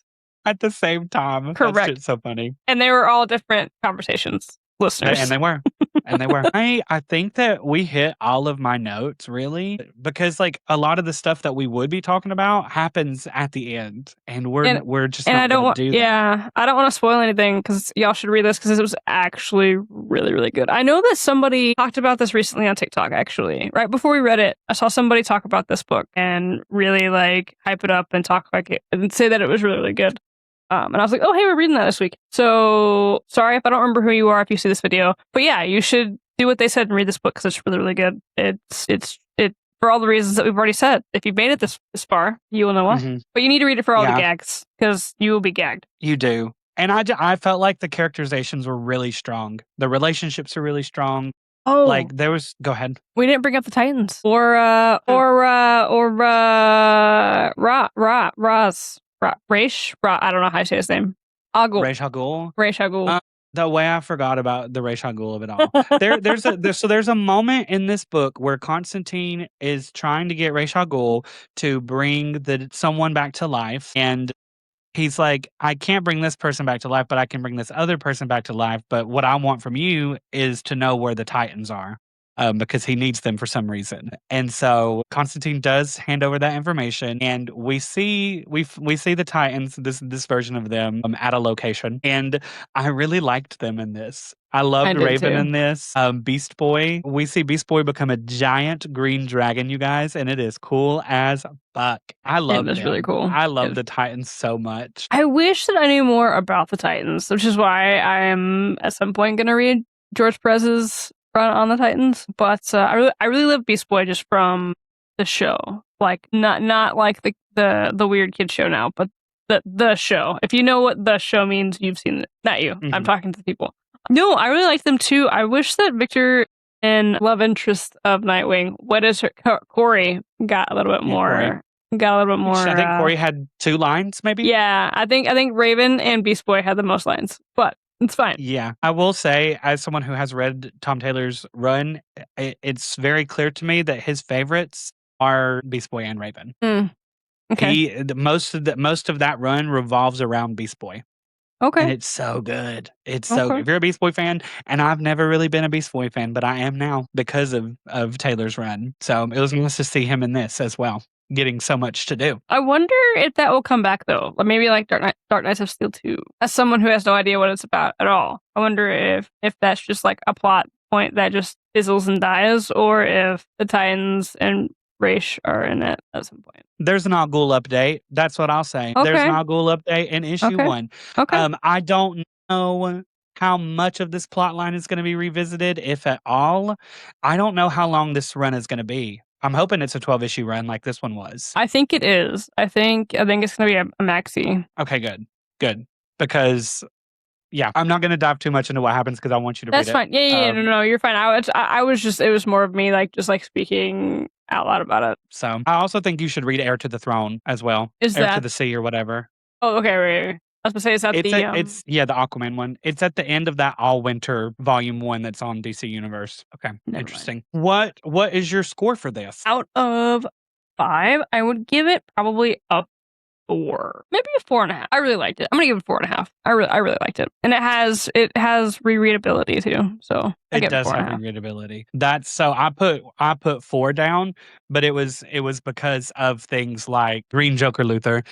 Speaker 1: at the same time. That
Speaker 2: correct.
Speaker 1: shit's so funny.
Speaker 2: And they were all different conversations,
Speaker 1: They
Speaker 2: listeners.
Speaker 1: and they were. And they were. I think that we hit all of my notes, really, because, like, a lot of the stuff that we would be talking about happens at the end, and
Speaker 2: And
Speaker 1: we're just
Speaker 2: I
Speaker 1: not
Speaker 2: don't
Speaker 1: gonna
Speaker 2: want,
Speaker 1: do that.
Speaker 2: yeah, I don't want to spoil anything because y'all should read this because it was actually really, really good. I know that somebody talked about this recently on TikTok. Actually, right before we read it, I saw somebody talk about this book and really like hype it up and talk like it and say that it was really, really good. And I was like, oh, hey, we're reading that this week. So sorry if I don't remember who you are if you see this video. But yeah, you should do what they said and read this book because it's really, really good. It's for all the reasons that we've already said. If you've made it this far, you will know why.
Speaker 1: Mhm.
Speaker 2: But you need to read it for all the
Speaker 1: Yeah,
Speaker 2: gags because you will be gagged.
Speaker 1: you do. And I felt like the characterizations were really strong. The relationships are really strong.
Speaker 2: Oh,
Speaker 1: Like, there was go ahead.
Speaker 2: we didn't bring up the Titans or
Speaker 1: Huh.
Speaker 2: Raish. I don't know how to say his name. Agul.
Speaker 1: Ra's al Ghul.
Speaker 2: Raish Agul.
Speaker 1: The way I forgot about the Ra's al Ghul of it all. There's a moment in this book where Constantine is trying to get Ra's al Ghul to bring someone back to life, and he's like, "I can't bring this person back to life, but I can bring this other person back to life. But what I want from you is to know where the Titans are." Because he needs them for some reason, and so Constantine does hand over that information, and we see the Titans, this version of them, at a location, and I really liked them in this. I
Speaker 2: I
Speaker 1: loved
Speaker 2: did
Speaker 1: Raven
Speaker 2: too.
Speaker 1: in this. Beast Boy. We see Beast Boy become a giant green dragon, you guys, and it is cool as fuck. I
Speaker 2: It
Speaker 1: love
Speaker 2: was really
Speaker 1: them.
Speaker 2: cool.
Speaker 1: I love the Titans so much.
Speaker 2: I wish that I knew more about the Titans, which is why I am at some point going to read George Perez's run on the Titans. But I really love Beast Boy just from the show, like not like the weird kid show now, but the show. If you know what the show means, you've seen it. Not you. I'm
Speaker 1: Mhm.
Speaker 2: talking to the people. No, I really like them too. I wish that Victor and love interest of Nightwing, what is her Corey, got a little bit
Speaker 1: Yeah, Corey.
Speaker 2: more. Got a little bit more.
Speaker 1: I think Corey had 2 lines, maybe?
Speaker 2: Yeah, I think Raven and Beast Boy had the most lines, but it's fine.
Speaker 1: Yeah. I will say, as someone who has read Tom Taylor's run, it's very clear to me that his favorites are Beast Boy and Raven.
Speaker 2: Okay.
Speaker 1: Most of that run revolves around Beast Boy, and
Speaker 2: Okay.
Speaker 1: it's so good. It's so good.
Speaker 2: Okay.
Speaker 1: If you're a Beast Boy fan, and I've never really been a Beast Boy fan, but I am now because of Taylor's run. So it was nice to see him in this as well, getting so much to do.
Speaker 2: I wonder if that will come back though. Like maybe like Dark Knights of Steel 2. As someone who has no idea what it's about at all, I wonder if that's just like a plot point that just fizzles and dies, or if the Titans and Raish are in it at some point.
Speaker 1: There's an Al Ghul update. That's what I'll say. There's an
Speaker 2: Okay.
Speaker 1: Al Ghul update in issue
Speaker 2: Okay.
Speaker 1: 1.
Speaker 2: Okay.
Speaker 1: I don't know how much of this plot line is going to be revisited, if at all. I don't know how long this run is going to be. I'm hoping it's a 12-issue run like this one was.
Speaker 2: I think it is. I think it's gonna be a maxi.
Speaker 1: Okay, good. Good. Because Yeah, I'm not gonna dive too much into what happens because I want you to read
Speaker 2: That's
Speaker 1: it.
Speaker 2: fine. Yeah, no, you're fine. I was just, it was more of me like just like speaking out loud about it.
Speaker 1: So I also think you should read Heir to the Throne as well,
Speaker 2: Is
Speaker 1: Heir to
Speaker 2: that?
Speaker 1: the Sea or whatever.
Speaker 2: Oh, okay, right. I was gonna say, is that the
Speaker 1: It's yeah, the Aquaman one. It's at the end of that All Winter volume 1 that's on DC Universe. Okay,
Speaker 2: Never mind.
Speaker 1: interesting. What is your score for this?
Speaker 2: Out of 5, I would give it probably a 4, maybe a 4.5. I really liked it. I'm gonna give it 4.5. I really liked it, and it has rereadability too. So I
Speaker 1: It
Speaker 2: give it
Speaker 1: does have
Speaker 2: 4.5.
Speaker 1: rereadability. That's so I put 4 down, but it was because of things like Green Joker Luther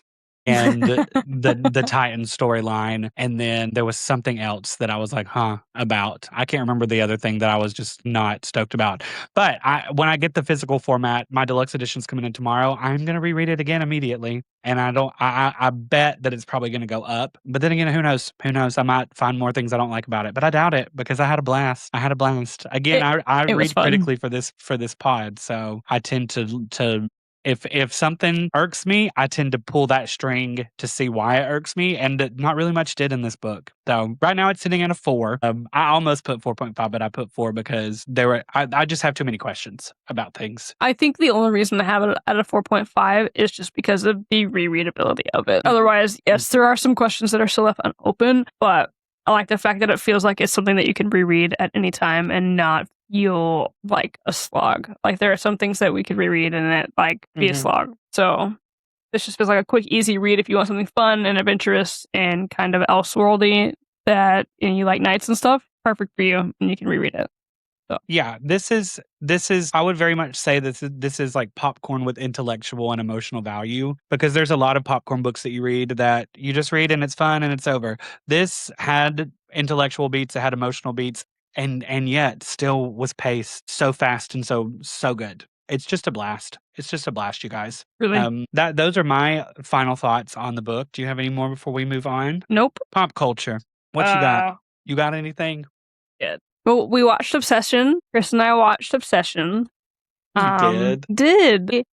Speaker 1: and the Titan storyline, and then there was something else that I was like, "Huh," about. I can't remember the other thing that I was just not stoked about. But when I get the physical format, my deluxe edition's coming in tomorrow, I'm gonna reread it again immediately, and I bet that it's probably gonna go up. But then again, who knows? Who knows? I might find more things I don't like about it, but I doubt it because I had a blast. I had a blast. Again,
Speaker 2: It
Speaker 1: I
Speaker 2: it was
Speaker 1: read
Speaker 2: fun.
Speaker 1: critically for this pod, so I tend to if something irks me, I tend to pull that string to see why it irks me, and not really much did in this book. So right now it's sitting at a 4. I almost put 4.5, but I put 4 because I just have too many questions about things.
Speaker 2: I think the only reason to have it at a 4.5 is just because of the rereadability of it. Otherwise, yes, there are some questions that are still left unopened, but I like the fact that it feels like it's something that you can reread at any time and not feel like a slog. Like there are some things that we could reread and it like be a
Speaker 1: Mhm.
Speaker 2: slog. So this just feels like a quick, easy read if you want something fun and adventurous and kind of elseworldy that and you like knights and stuff. Perfect for you, and you can reread it. So
Speaker 1: Yeah, this is I would very much say this is like popcorn with intellectual and emotional value because there's a lot of popcorn books that you read that you just read and it's fun and it's over. This had intellectual beats, it had emotional beats, and yet still was paced so fast and so good. It's just a blast. It's just a blast, you guys.
Speaker 2: really,
Speaker 1: That those are my final thoughts on the book. Do you have any more before we move on?
Speaker 2: nope.
Speaker 1: Pop culture. What you got? You got anything?
Speaker 2: Good. Well, we watched Obsession. Chris and I watched Obsession.
Speaker 1: We did.
Speaker 2: Did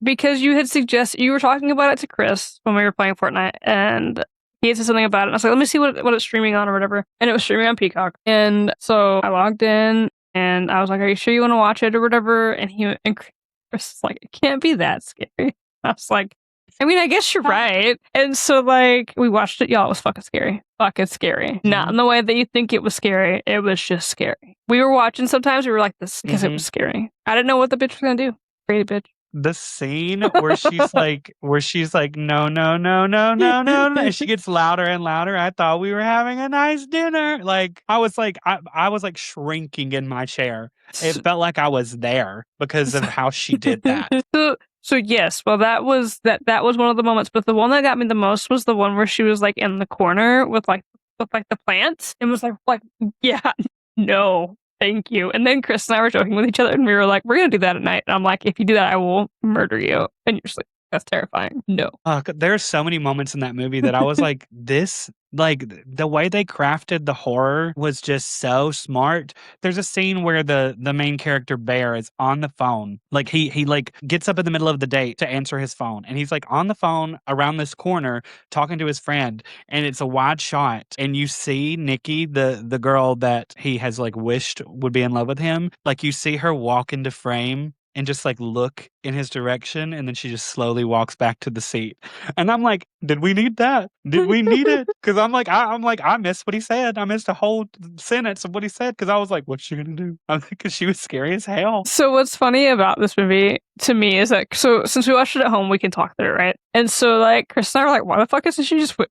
Speaker 2: because you had suggested you were talking about it to Chris when we were playing Fortnite, and he had said something about it. And I was like, let me see what it's streaming on or whatever, and it was streaming on Peacock. And so I logged in, and I was like, "Are you sure you want to watch it or whatever?" And Chris was like, "It can't be that scary." I was like, I mean, I guess you're right. And so, like, we watched it. Y'all, it was fucking scary. Fucking scary. Not in the way that you think it was scary. It was just scary. We were watching sometimes. We were like, this because it was scary. I didn't know what the bitch was going to do. Crazy bitch.
Speaker 1: The scene where she's like, "No, no, no, no, no, no," no," and she gets louder and louder. I thought we were having a nice dinner. Like, I was like shrinking in my chair. It felt like I was there because of how she did that.
Speaker 2: So yes, well that was one of the moments, but the one that got me the most was the one where she was like in the corner with like the plants and was like yeah, no, thank you. And then Chris and I were joking with each other and we were like, we're gonna do that at night. And I'm like, if you do that, I will murder you. And you're just like, that's terrifying. No.
Speaker 1: There's so many moments in that movie that I was like, the way they crafted the horror was just so smart. There's a scene where the main character Bear is on the phone. Like he like gets up in the middle of the day to answer his phone, and he's like on the phone around this corner talking to his friend, and it's a wide shot, and you see Nikki, the girl that he has like wished would be in love with him. Like you see her walk into frame and just like look in his direction, and then she just slowly walks back to the seat. And I'm like, did we need that? Did we need it? Because I'm like, I missed what he said. I missed a whole sentence of what he said because I was like, what's she gonna do? Because she was scary as hell.
Speaker 2: So what's funny about this movie to me is that so since we watched it at home, we can talk through it, right? And so like Chris and I were like,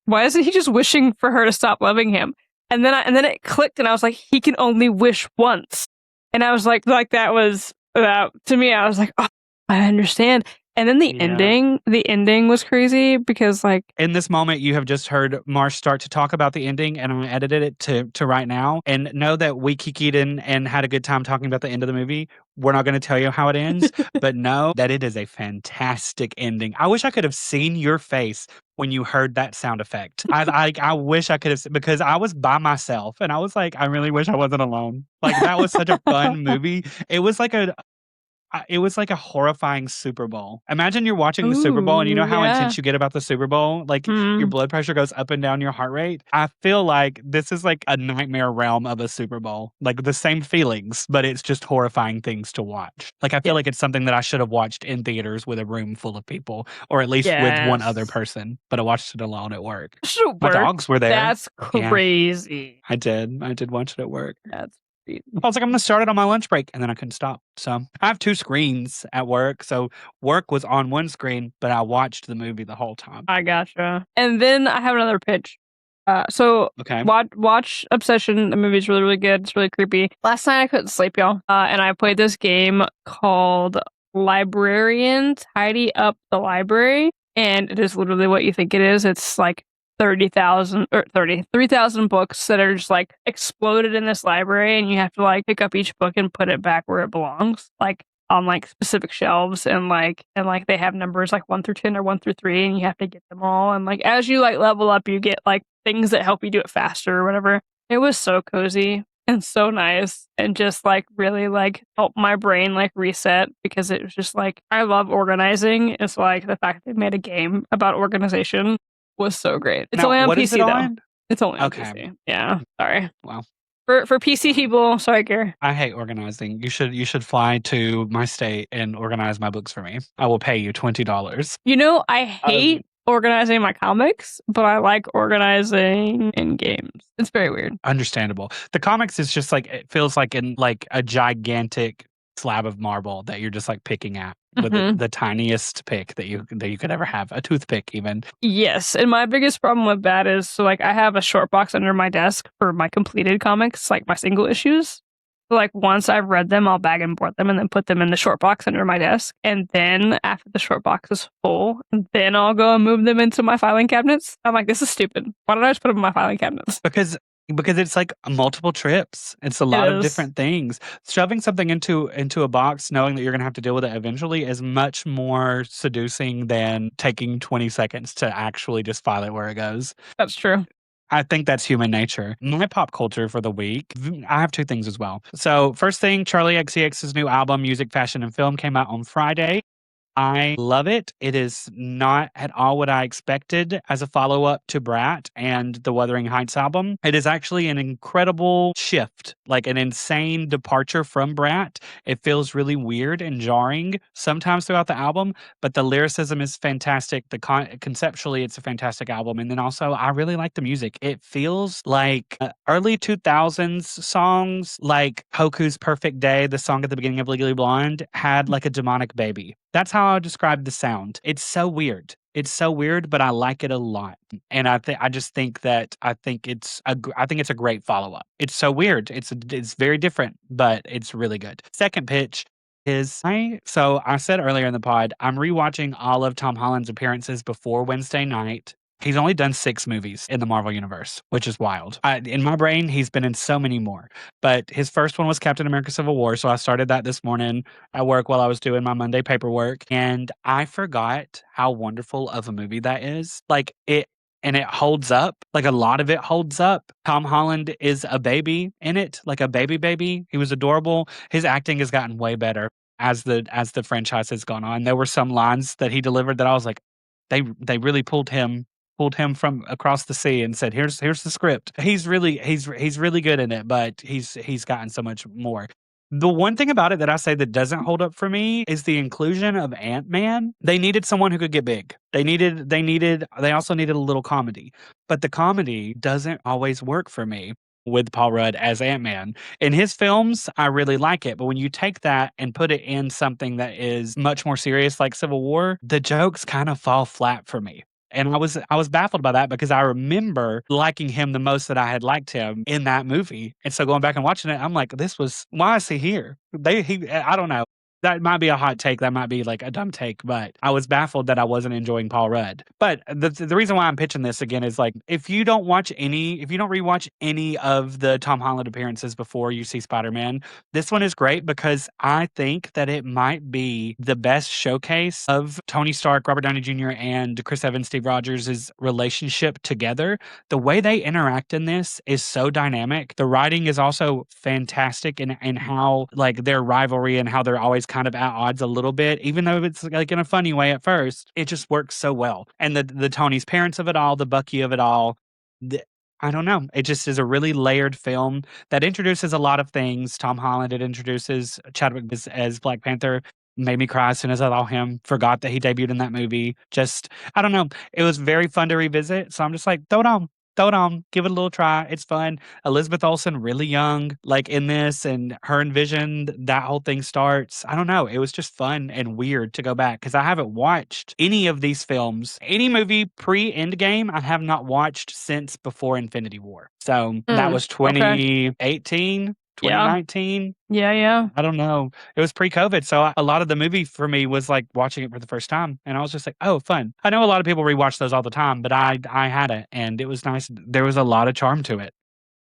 Speaker 2: why isn't he just wishing for her to stop loving him? And then it clicked, and I was like, he can only wish once. And I was like that was that to me. I was like, oh, I understand. And then the ending was crazy because like
Speaker 1: in this moment, you have just heard Marsh start to talk about the ending, and I edited it to right now. And know that we kikied in and had a good time talking about the end of the movie. We're not going to tell you how it ends, but know that it is a fantastic ending. I wish I could have seen your face when you heard that sound effect. I wish I could have, because I was by myself and I was like, I really wish I wasn't alone. Like that was such a fun movie. It was like It was like a horrifying Super Bowl. Imagine you're watching the Super Bowl and you
Speaker 2: Ooh,
Speaker 1: know how
Speaker 2: yeah.
Speaker 1: intense you get about the Super Bowl? Like your
Speaker 2: Mm.
Speaker 1: blood pressure goes up and down, your heart rate. I feel like this is like a nightmare realm of a Super Bowl. Like the same feelings, but it's just horrifying things to watch. Like I
Speaker 2: Yeah.
Speaker 1: feel like it's something that I should have watched in theaters with a room full of people, or at least with one other
Speaker 2: Yes.
Speaker 1: person, but I watched it alone at work.
Speaker 2: Should
Speaker 1: My
Speaker 2: work.
Speaker 1: dogs were there.
Speaker 2: That's
Speaker 1: Yeah,
Speaker 2: crazy.
Speaker 1: I did. I did watch it at work.
Speaker 2: That's crazy.
Speaker 1: I was like, I'm gonna start it on my lunch break, and then I couldn't stop. So I have 2 screens at work. So work was on one screen, but I watched the movie the whole time.
Speaker 2: I gotcha. And then I have another pitch. So
Speaker 1: Okay.
Speaker 2: watch Obsession. The movie's really, really good. It's really creepy. Last night I couldn't sleep, y'all. And I played this game called Librarian Tidy Up the Library. And it is literally what you think it is. It's like 30,000 or 33,000 books that are just like exploded in this library, and you have to like pick up each book and put it back where it belongs, like on like specific shelves, and they have numbers like 1 through 10 or 1 through 3, and you have to get them all. And like as you like level up, you get like things that help you do it faster or whatever. It was so cozy and so nice, and just like really like helped my brain like reset, because it was just like I love organizing. It's like the fact that they made a game about organization was so great. It's
Speaker 1: Now,
Speaker 2: only on
Speaker 1: what is it
Speaker 2: PC though.
Speaker 1: on?
Speaker 2: It's only on
Speaker 1: Okay.
Speaker 2: PC. Yeah. Sorry.
Speaker 1: Wow.
Speaker 2: For PC people, sorry, Gare.
Speaker 1: I hate organizing. You should fly to my state and organize my books for me. I will pay you $20.
Speaker 2: You know, I hate organizing my comics, but I like organizing in games. It's very weird.
Speaker 1: Understandable. The comics is just like it feels like in like a gigantic slab of marble that you're just like picking at with the tiniest pick that you could ever have, a toothpick even.
Speaker 2: Yes, and my biggest problem with that is, so like I have a short box under my desk for my completed comics, like my single issues. So like once I've read them, I'll bag and board them and then put them in the short box under my desk. And then after the short box is full, then I'll go and move them into my filing cabinets. I'm like, this is stupid. Why don't I just put them in my filing cabinets?
Speaker 1: Because it's like multiple trips. It's a lot of different things. Shoving something into a box, knowing that you're going to have to deal with it eventually, is much more seducing than taking 20 seconds to actually just file it where it goes.
Speaker 2: That's true.
Speaker 1: I think that's human nature. My pop culture for the week, I have 2 things as well. So first thing, Charlie XCX's new album, Music, Fashion, and Film, came out on Friday. I love it. It is not at all what I expected as a follow-up to Brat and the Wuthering Heights album. It is actually an incredible shift, like an insane departure from Brat. It feels really weird and jarring sometimes throughout the album, but the lyricism is fantastic. Conceptually, it's a fantastic album. And then also, I really like the music. It feels like early 2000s songs, like Hoku's Perfect Day, the song at the beginning of Legally Blonde, had like a demonic baby. That's how I would describe the sound. It's so weird. It's so weird, but I like it a lot. And I think it's a great follow-up. It's so weird. It's very different, but it's really good. Second pitch is I said earlier in the pod, I'm rewatching all of Tom Holland's appearances before Wednesday night. He's only done 6 movies in the Marvel Universe, which is wild. In my brain, he's been in so many more. But his first one was Captain America Civil War, so I started that this morning at work while I was doing my Monday paperwork, and I forgot how wonderful of a movie that is. And it holds up. Like a lot of it holds up. Tom Holland is a baby in it, like a baby. He was adorable. His acting has gotten way better as the franchise has gone on. There were some lines that he delivered that I was like, they really pulled him from across the sea and said, here's the script. He's really good in it, but he's gotten so much more. The one thing about it that I say that doesn't hold up for me is the inclusion of Ant-Man. They needed someone who could get big. They also needed a little comedy, but the comedy doesn't always work for me with Paul Rudd as Ant-Man. In his films, I really like it, but when you take that and put it in something that is much more serious like Civil War, the jokes kind of fall flat for me. And I was baffled by that because I remember liking him the most that I had liked him in that movie. And so going back and watching it, I'm like, why is he here? I don't know. That might be a hot take. That might be like a dumb take, but I was baffled that I wasn't enjoying Paul Rudd. But the reason why I'm pitching this again is like, if you don't rewatch any of the Tom Holland appearances before you see Spider-Man, this one is great because I think that it might be the best showcase of Tony Stark, Robert Downey Jr., and Chris Evans, Steve Rogers' relationship together. The way they interact in this is so dynamic. The writing is also fantastic in how like their rivalry and how they're always kind of at odds a little bit, even though it's like in a funny way at first. It just works so well. And the Tony's parents of it all, the Bucky of it all, I don't know. It just is a really layered film that introduces a lot of things. Tom Holland, it introduces Chadwick as Black Panther. Made me cry as soon as I saw him. Forgot that he debuted in that movie. Just, I don't know. It was very fun to revisit. So I'm just like, throw it on. Throw it on. Give it a little try. It's fun. Elizabeth Olsen, really young, like in this, and her and Vision, that whole thing starts. I don't know. It was just fun and weird to go back because I haven't watched any of these films. Any movie pre-Endgame, I have not watched since before Infinity War. So that was 2018. 2019.
Speaker 2: Yeah.
Speaker 1: I don't know. It was pre-COVID, so a lot of the movie for me was like watching it for the first time, and I was just like, "Oh, fun." I know a lot of people rewatch those all the time, but I hadn't, and it was nice. There was a lot of charm to it.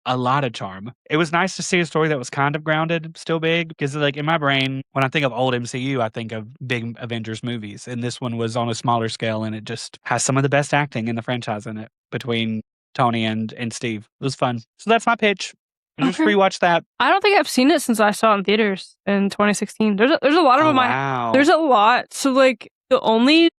Speaker 1: A lot of charm. It was nice to see a story that was kind of grounded, still big, because like in my brain, when I think of old MCU, I think of big Avengers movies, and this one was on a smaller scale, and it just has some of the best acting in the franchise in it between Tony and Steve. It was fun. So that's my pitch. Just rewatch that.
Speaker 2: I don't think I've seen it since I saw it in theaters in 2016. There's a lot of them.
Speaker 1: Wow.
Speaker 2: There's a lot. So like the only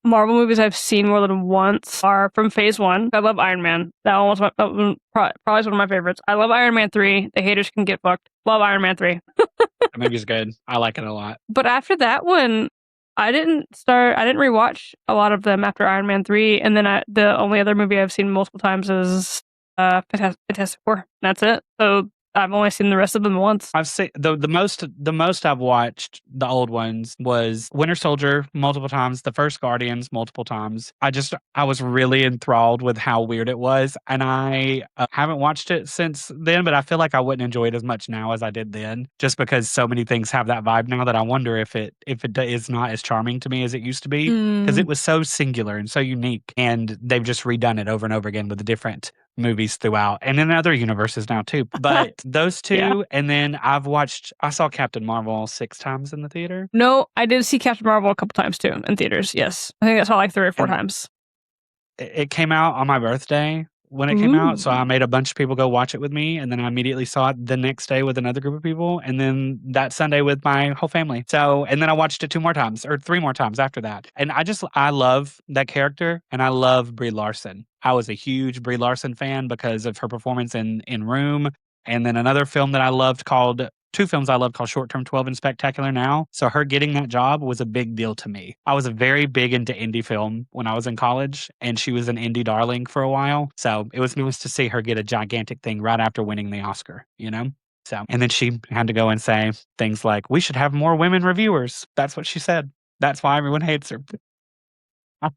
Speaker 2: Marvel movies I've seen more than once are from Phase 1. I love Iron Man. That one was probably one of my favorites. I love Iron Man 3. The haters can get fucked. Love Iron Man 3.
Speaker 1: That movie's good. I like it a lot.
Speaker 2: But after that one, I didn't rewatch a lot of them after Iron Man 3. And then the only other movie I've seen multiple times is Fantastic Four. That's it. So I've only seen the rest of them once.
Speaker 1: I've seen the most I've watched the old ones was Winter Soldier multiple times, the first Guardians multiple times. I was really enthralled with how weird it was, and I haven't watched it since then. But I feel like I wouldn't enjoy it as much now as I did then, just because so many things have that vibe now that I wonder if it is not as charming to me as it used to be, because it was so singular and so unique, and they've just redone it over and over again with the different movies throughout, and in other universes now too. But those two, and then I saw Captain Marvel 6 times in the theater.
Speaker 2: No, I did see Captain Marvel a couple times too in theaters. Yes, I think I saw like 3 or 4 times.
Speaker 1: It came out on my birthday when it came out, so I made a bunch of people go watch it with me, and then I immediately saw it the next day with another group of people, and then that Sunday with my whole family. So, and then I watched it 2 more times or 3 more times after that. And I love that character, and I love Brie Larson. I was a huge Brie Larson fan because of her performance in Room, and then another film that I loved called 2 films I loved called Short Term 12 and Spectacular Now. So her getting that job was a big deal to me. I was very big into indie film when I was in college, and she was an indie darling for a while. So it was nice to see her get a gigantic thing right after winning the Oscar, you know? So, and then she had to go and say things like, "We should have more women reviewers." That's what she said. That's why everyone hates her. I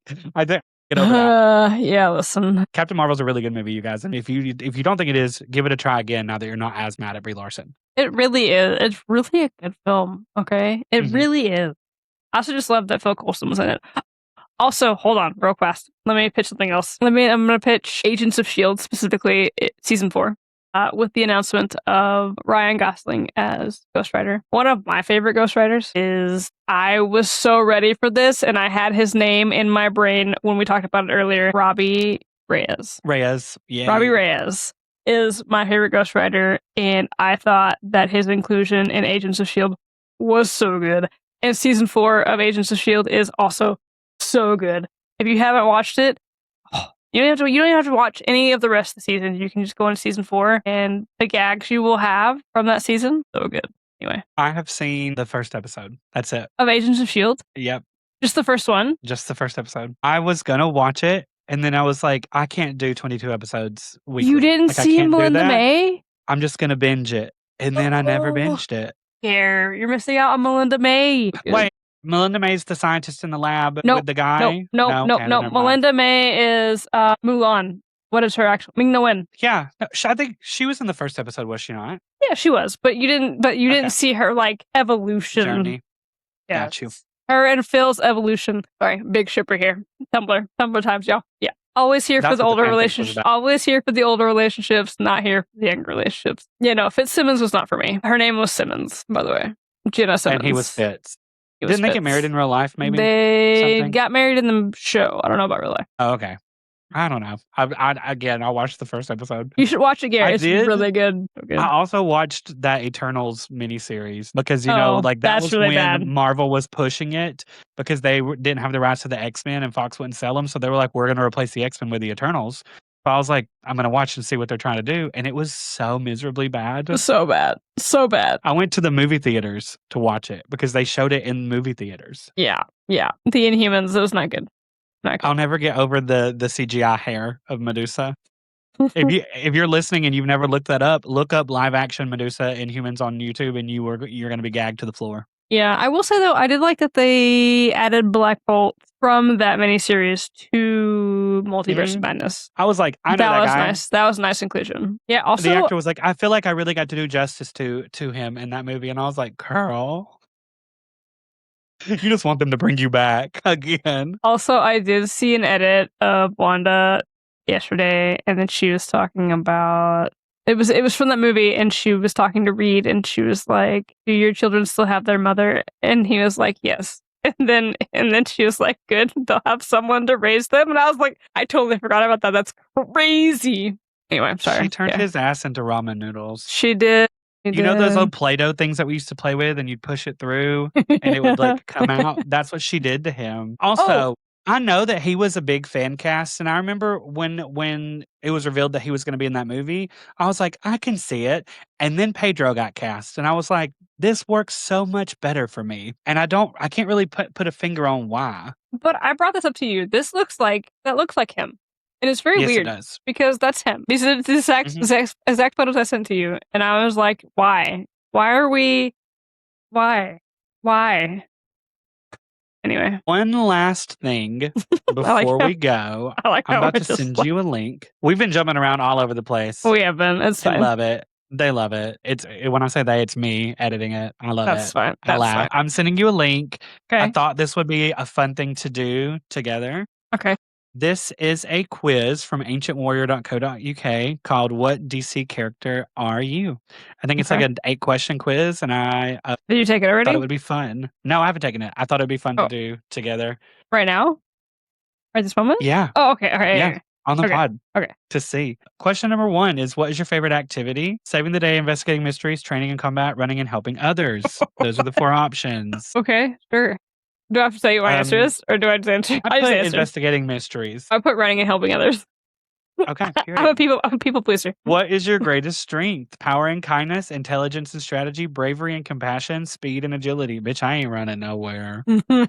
Speaker 1: think get over that.
Speaker 2: Yeah, listen.
Speaker 1: Captain Marvel's a really good movie, you guys. And if you don't think it is, give it a try again now that you're not as mad at Brie Larson.
Speaker 2: It really is. It's really a good film, okay? It really is. I also just love that Phil Coulson was in it. Also, hold on, real fast. Let me pitch something else. I'm going to pitch Agents of S.H.I.E.L.D., specifically Season 4, with the announcement of Ryan Gosling as Ghost Rider. One of my favorite Ghost Riders is, I was so ready for this, and I had his name in my brain when we talked about it earlier, Robbie Reyes.
Speaker 1: Yeah.
Speaker 2: Robbie Reyes is my favorite Ghost Rider, and I thought that his inclusion in Agents of S.H.I.E.L.D. was so good. And Season 4 of Agents of S.H.I.E.L.D. is also so good. If you haven't watched it, you don't even have to watch any of the rest of the season. You can just go into Season 4, and the gags you will have from that season, so good. Anyway.
Speaker 1: I have seen the first episode. That's it.
Speaker 2: Of Agents of S.H.I.E.L.D.?
Speaker 1: Yep.
Speaker 2: Just the first one?
Speaker 1: Just the first episode. I was going to watch it, and then I was like, I can't do 22 episodes weekly.
Speaker 2: You didn't see Melinda May?
Speaker 1: I'm just going to binge it. And then I never binged it.
Speaker 2: Here, you're missing out on Melinda May.
Speaker 1: Wait, Melinda May's the scientist in the lab with the guy?
Speaker 2: No. Melinda May is Mulan. What is her actual? Ming-Na Wen.
Speaker 1: Yeah, I think she was in the first episode, was she not?
Speaker 2: Yeah, she was, but you didn't see her like evolution.
Speaker 1: Journey.
Speaker 2: Yeah,
Speaker 1: Got you.
Speaker 2: Her and Phil's evolution. Sorry, big shipper here. Tumblr times, y'all. Yeah. Always here for the older relationships. Always here for the older relationships, not here for the younger relationships. Yeah, no, Fitzsimmons was not for me. Her name was Simmons, by the way. Jenna Simmons.
Speaker 1: And he was Fitz. Didn't they get married in real life, maybe?
Speaker 2: They got married in the show. I don't know about real life.
Speaker 1: Oh, okay. I don't know. Again, I watched the first episode.
Speaker 2: You should watch it, Gare.
Speaker 1: I
Speaker 2: It's
Speaker 1: did.
Speaker 2: really good.
Speaker 1: I also watched that Eternals miniseries because, you know,
Speaker 2: Oh,
Speaker 1: like that
Speaker 2: that's
Speaker 1: was
Speaker 2: really bad.
Speaker 1: when Marvel was pushing it because they didn't have the rights to the X-Men and Fox wouldn't sell them. So they were like, we're going to replace the X-Men with the Eternals. So I was like, I'm going to watch and see what they're trying to do. And it was so miserably bad.
Speaker 2: So bad. So bad.
Speaker 1: I went to the movie theaters to watch it because they showed it in movie theaters.
Speaker 2: Yeah. Yeah. The Inhumans, it was not good. Not good.
Speaker 1: I'll never get over the CGI hair of Medusa. If you're listening and you've never looked that up, look up live action Medusa Inhumans on YouTube and you're going to be gagged to the floor.
Speaker 2: Yeah, I will say though, I did like that they added Black Bolt from that miniseries to Multiverse of Madness.
Speaker 1: I was like, I know that
Speaker 2: was
Speaker 1: guy.
Speaker 2: nice. That was a nice inclusion. Yeah. Also,
Speaker 1: the actor was like, I feel like I really got to do justice to him in that movie, and I was like, girl, you just want them to bring you back again.
Speaker 2: Also, I did see an edit of Wanda yesterday, and then she was talking about it was from that movie, and she was talking to Reed, and she was like, "Do your children still have their mother?" And he was like, "Yes." And then she was like, "Good, they'll have someone to raise them." And I was like, I totally forgot about that. That's crazy. Anyway, I'm sorry.
Speaker 1: She turned his ass into ramen noodles.
Speaker 2: She did.
Speaker 1: You know those old Play-Doh things that we used to play with, and you'd push it through, and it would like come out. That's what she did to him. Also, I know that he was a big fan cast, and I remember when it was revealed that he was going to be in that movie, I was like, I can see it. And then Pedro got cast, and I was like, this works so much better for me. And I can't really put a finger on why.
Speaker 2: But I brought this up to you. That looks like him. And it's very weird
Speaker 1: it does.
Speaker 2: because that's him. These are the exact photos I sent to you. And I was like, why? Why? Anyway.
Speaker 1: One last thing before we go. I'm about to send you a link. We've been jumping around all over the place.
Speaker 2: We have been. It's fine.
Speaker 1: I love it. They love it. When I say they, it's me editing it. I love it.
Speaker 2: That's fine.
Speaker 1: I laugh. I'm sending you a link.
Speaker 2: Okay.
Speaker 1: I thought this would be a fun thing to do together.
Speaker 2: Okay.
Speaker 1: This is a quiz from ancientwarrior.co.uk called What DC Character Are You? I think it's like an 8-question quiz, and I
Speaker 2: Did you take it already?
Speaker 1: thought it would be fun. No, I haven't taken it. I thought it'd be fun to do together.
Speaker 2: Right now? Right this moment?
Speaker 1: Yeah.
Speaker 2: Oh, okay. All right.
Speaker 1: Yeah. On the pod.
Speaker 2: Okay.
Speaker 1: To see. Question number 1 is, what is your favorite activity? Saving the day, investigating mysteries, training in combat, running, and helping others. Those are the 4 options.
Speaker 2: Okay, sure. Do I have to tell you what my answer is? Or do I just answer?
Speaker 1: I put investigating mysteries.
Speaker 2: I put running and helping others.
Speaker 1: Okay.
Speaker 2: I'm a people pleaser.
Speaker 1: What is your greatest strength? Power and kindness, intelligence and strategy, bravery and compassion, speed and agility. Bitch, I ain't running nowhere. I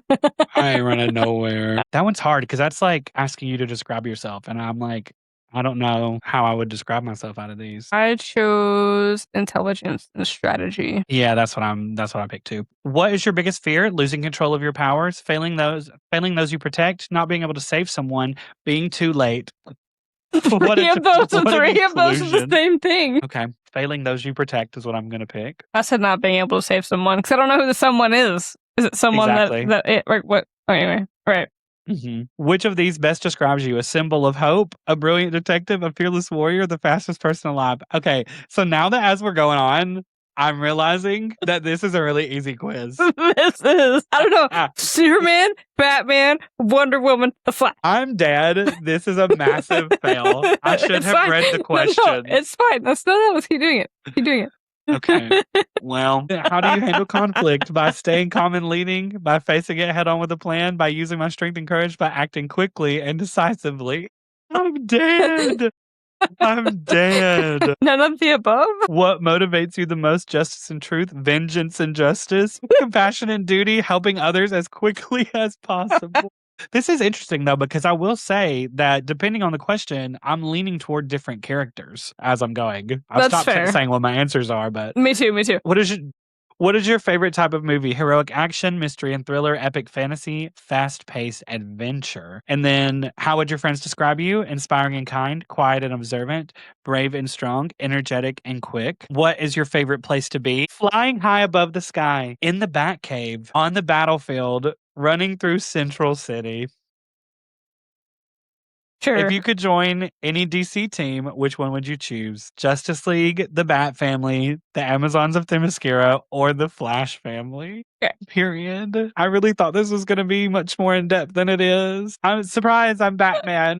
Speaker 1: ain't running nowhere. That one's hard because that's like asking you to describe yourself. And I'm like, I don't know how I would describe myself out of these.
Speaker 2: I chose intelligence and strategy.
Speaker 1: Yeah, that's what I picked too. What is your biggest fear? Losing control of your powers, failing those you protect, not being able to save someone, being too late.
Speaker 2: Three of those are the same thing.
Speaker 1: Okay. Failing those you protect is what I'm going to pick.
Speaker 2: I said not being able to save someone because I don't know who the someone is. Is it someone what? Anyway, right.
Speaker 1: Mm-hmm. Which of these best describes you? A symbol of hope, a brilliant detective, a fearless warrior, the fastest person alive? Okay, so now that as we're going on, I'm realizing that this is a really easy quiz.
Speaker 2: This is, I don't know, Superman, Batman, Wonder Woman, The Flash.
Speaker 1: I'm dead. This is a massive fail. I should have read the question.
Speaker 2: No, it's fine. That's not keep doing it. Keep doing it.
Speaker 1: Okay. Well, how do you handle conflict? By staying calm and leading, by facing it head on with a plan, by using my strength and courage, by acting quickly and decisively. I'm dead. I'm dead.
Speaker 2: None of the above?
Speaker 1: What motivates you the most? Justice and truth, vengeance and justice, compassion and duty, helping others as quickly as possible. This is interesting, though, because I will say that depending on the question, I'm leaning toward different characters as I'm going. I've stopped saying what my answers are, but...
Speaker 2: Me too.
Speaker 1: What is your favorite type of movie? Heroic action, mystery and thriller, epic fantasy, fast-paced adventure. And then, how would your friends describe you? Inspiring and kind, quiet and observant, brave and strong, energetic and quick. What is your favorite place to be? Flying high above the sky, in the Batcave, on the battlefield, running through Central City.
Speaker 2: Sure.
Speaker 1: If you could join any DC team, which one would you choose? Justice League, the Bat Family, the Amazons of Themyscira, or the Flash Family?
Speaker 2: Okay.
Speaker 1: Period. I really thought this was going to be much more in depth than it is. I'm surprised I'm Batman.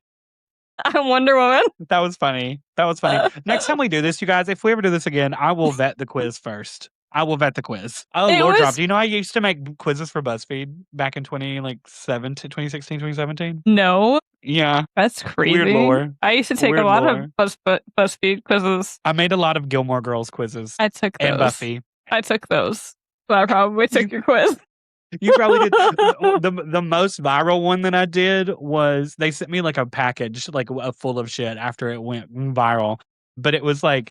Speaker 2: I'm Wonder Woman.
Speaker 1: That was funny. That was funny. Next time we do this, you guys, if we ever do this again, I will vet the quiz first. I will vet the quiz. Oh,
Speaker 2: It
Speaker 1: Lord Drop.
Speaker 2: was
Speaker 1: Do you know I used to make quizzes for BuzzFeed back in 2016, 2017?
Speaker 2: no.
Speaker 1: Yeah.
Speaker 2: That's
Speaker 1: Weird
Speaker 2: crazy.
Speaker 1: lore.
Speaker 2: I used to take a
Speaker 1: Weird
Speaker 2: lot
Speaker 1: lore.
Speaker 2: of BuzzFeed quizzes.
Speaker 1: I made a lot of Gilmore Girls quizzes
Speaker 2: I took
Speaker 1: and
Speaker 2: those.
Speaker 1: Buffy.
Speaker 2: I took those. So I probably took your quiz.
Speaker 1: You probably did. The most viral one that I did was they sent me like a package, like full of shit after it went viral. But it was like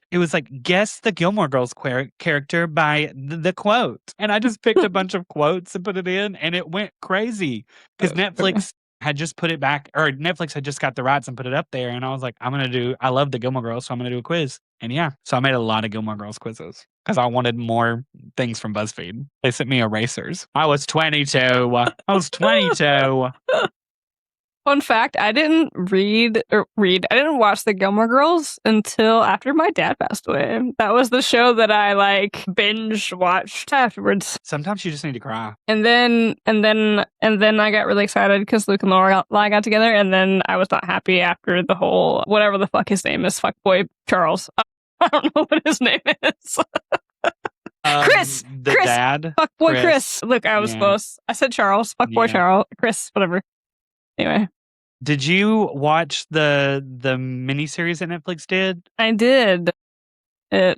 Speaker 1: guess the Gilmore Girls character by the quote, and I just picked a bunch of quotes and put it in, and it went crazy because Netflix had just put it back, or Netflix had just got the rights and put it up there, and I was like, I love the Gilmore Girls, so I'm gonna do a quiz, and yeah, so I made a lot of Gilmore Girls quizzes because I wanted more things from BuzzFeed. They sent me erasers. I was 22. I was 22.
Speaker 2: Fun fact, I didn't I didn't watch the Gilmore Girls until after my dad passed away. That was the show that I like binge watched afterwards.
Speaker 1: Sometimes you just need to cry.
Speaker 2: And then I got really excited because Luke and Laura got together, and then I was not happy after the whole whatever the fuck his name is, fuckboy Charles. I don't know what his name is. Chris!
Speaker 1: Chris! Dad?
Speaker 2: Fuckboy Chris. Look, I was close. I said Charles. Fuckboy Charles. Chris, whatever. Anyway.
Speaker 1: Did you watch the miniseries that Netflix did?
Speaker 2: I did. It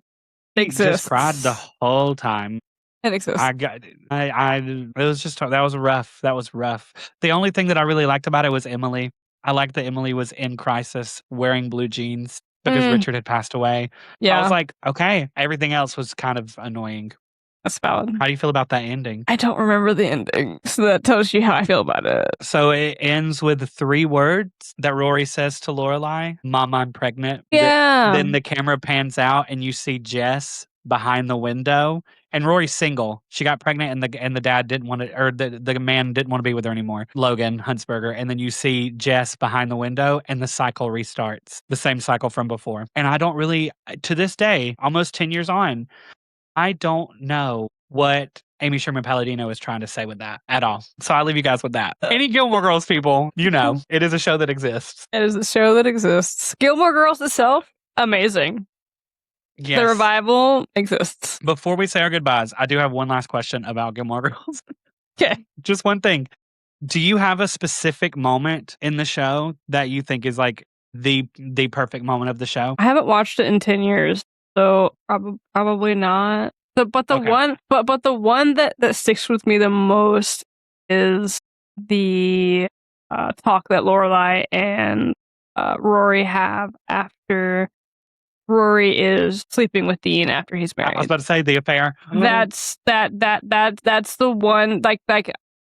Speaker 2: exists.
Speaker 1: Just cried the whole time.
Speaker 2: It exists.
Speaker 1: It was just, that was rough. That was rough. The only thing that I really liked about it was Emily. I liked that Emily was in crisis wearing blue jeans because Richard had passed away.
Speaker 2: Yeah.
Speaker 1: I was like, okay. Everything else was kind of annoying.
Speaker 2: That's valid.
Speaker 1: How do you feel about that ending?
Speaker 2: I don't remember the ending, so that tells you how I feel about it.
Speaker 1: So it ends with 3 words that Rory says to Lorelai, "Mom, I'm pregnant."
Speaker 2: Yeah.
Speaker 1: Then the camera pans out and you see Jess behind the window. And Rory's single. She got pregnant and the dad didn't want to, or the man didn't want to be with her anymore. Logan Huntsberger. And then you see Jess behind the window and the cycle restarts. The same cycle from before. And I don't really, to this day, almost 10 years on, I don't know what Amy Sherman Palladino is trying to say with that at all. So I'll leave you guys with that. Any Gilmore Girls people, you know, it is a show that exists.
Speaker 2: It is a show that exists. Gilmore Girls itself, amazing. Yes. The revival exists.
Speaker 1: Before we say our goodbyes, I do have one last question about Gilmore Girls.
Speaker 2: Okay.
Speaker 1: Just one thing. Do you have a specific moment in the show that you think is like the perfect moment of the show?
Speaker 2: I haven't watched it in 10 years. So probably not. But the one that sticks with me the most is the talk that Lorelai and Rory have after Rory is sleeping with Dean after he's married.
Speaker 1: I was about to say the affair.
Speaker 2: That's the one. Like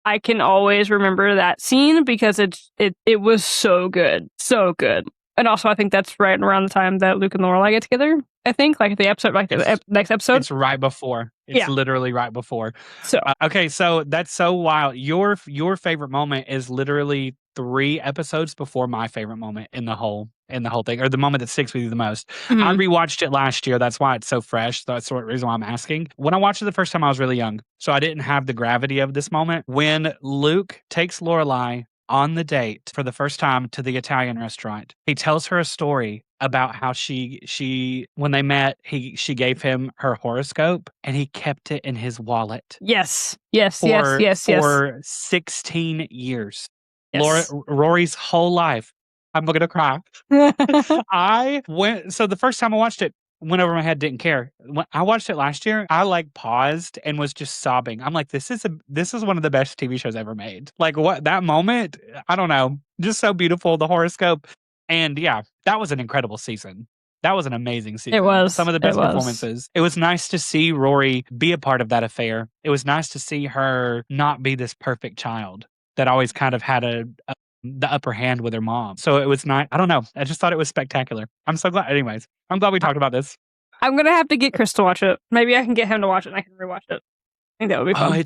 Speaker 2: I can always remember that scene because it was so good, so good. And also, I think that's right around the time that Luke and Lorelai get together. I think, like the episode, like the next episode.
Speaker 1: It's right before. It's literally right before. So okay, so that's so wild. Your favorite moment is literally 3 episodes before my favorite moment in the whole thing, or the moment that sticks with you the most. Mm-hmm. I rewatched it last year. That's why it's so fresh. That's the reason why I'm asking. When I watched it the first time, I was really young, so I didn't have the gravity of this moment. When Luke takes Lorelai on the date for the first time to the Italian restaurant, he tells her a story about how she when they met, she gave him her horoscope and he kept it in his wallet.
Speaker 2: Yes.
Speaker 1: For 16 years. Yes. Rory's whole life. I'm gonna cry. So the first time I watched it, went over my head, didn't care. When I watched it last year, I like paused and was just sobbing. I'm like, this is one of the best TV shows ever made. Like what that moment, I don't know, just so beautiful. The horoscope, and yeah, that was an incredible season. That was an amazing season.
Speaker 2: It was
Speaker 1: some of the best performances. It was nice to see Rory be a part of that affair. It was nice to see her not be this perfect child that always kind of had the upper hand with her mom. So it was not, I don't know. I just thought it was spectacular. I'm so glad. Anyways, I'm glad we talked about this.
Speaker 2: I'm going to have to get Chris to watch it. Maybe I can get him to watch it and I can rewatch it. I think that would be fun.
Speaker 1: Oh,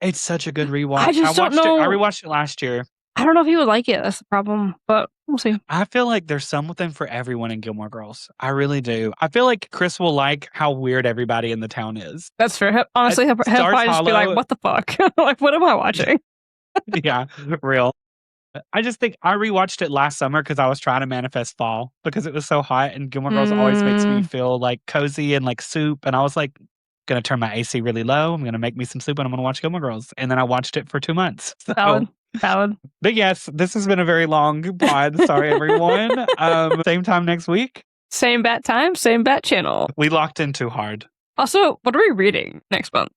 Speaker 1: it's such a good rewatch.
Speaker 2: I just don't know.
Speaker 1: I rewatched it last year.
Speaker 2: I don't know if he would like it. That's the problem, but we'll see.
Speaker 1: I feel like there's something for everyone in Gilmore Girls. I really do. I feel like Chris will like how weird everybody in the town is.
Speaker 2: That's fair. Honestly, he'll probably just be like, what the fuck? Like, what am I watching?
Speaker 1: Yeah, real. I just think I rewatched it last summer because I was trying to manifest fall because it was so hot, and Gilmore Girls always makes me feel like cozy and like soup. And I was like, gonna turn my AC really low. I'm gonna make me some soup and I'm gonna watch Gilmore Girls. And then I watched it for 2 months. So,
Speaker 2: Valid.
Speaker 1: but yes, this has been a very long pod. Sorry, everyone. Same time next week.
Speaker 2: Same bat time, same bat channel.
Speaker 1: We locked in too hard.
Speaker 2: Also, what are we reading next month?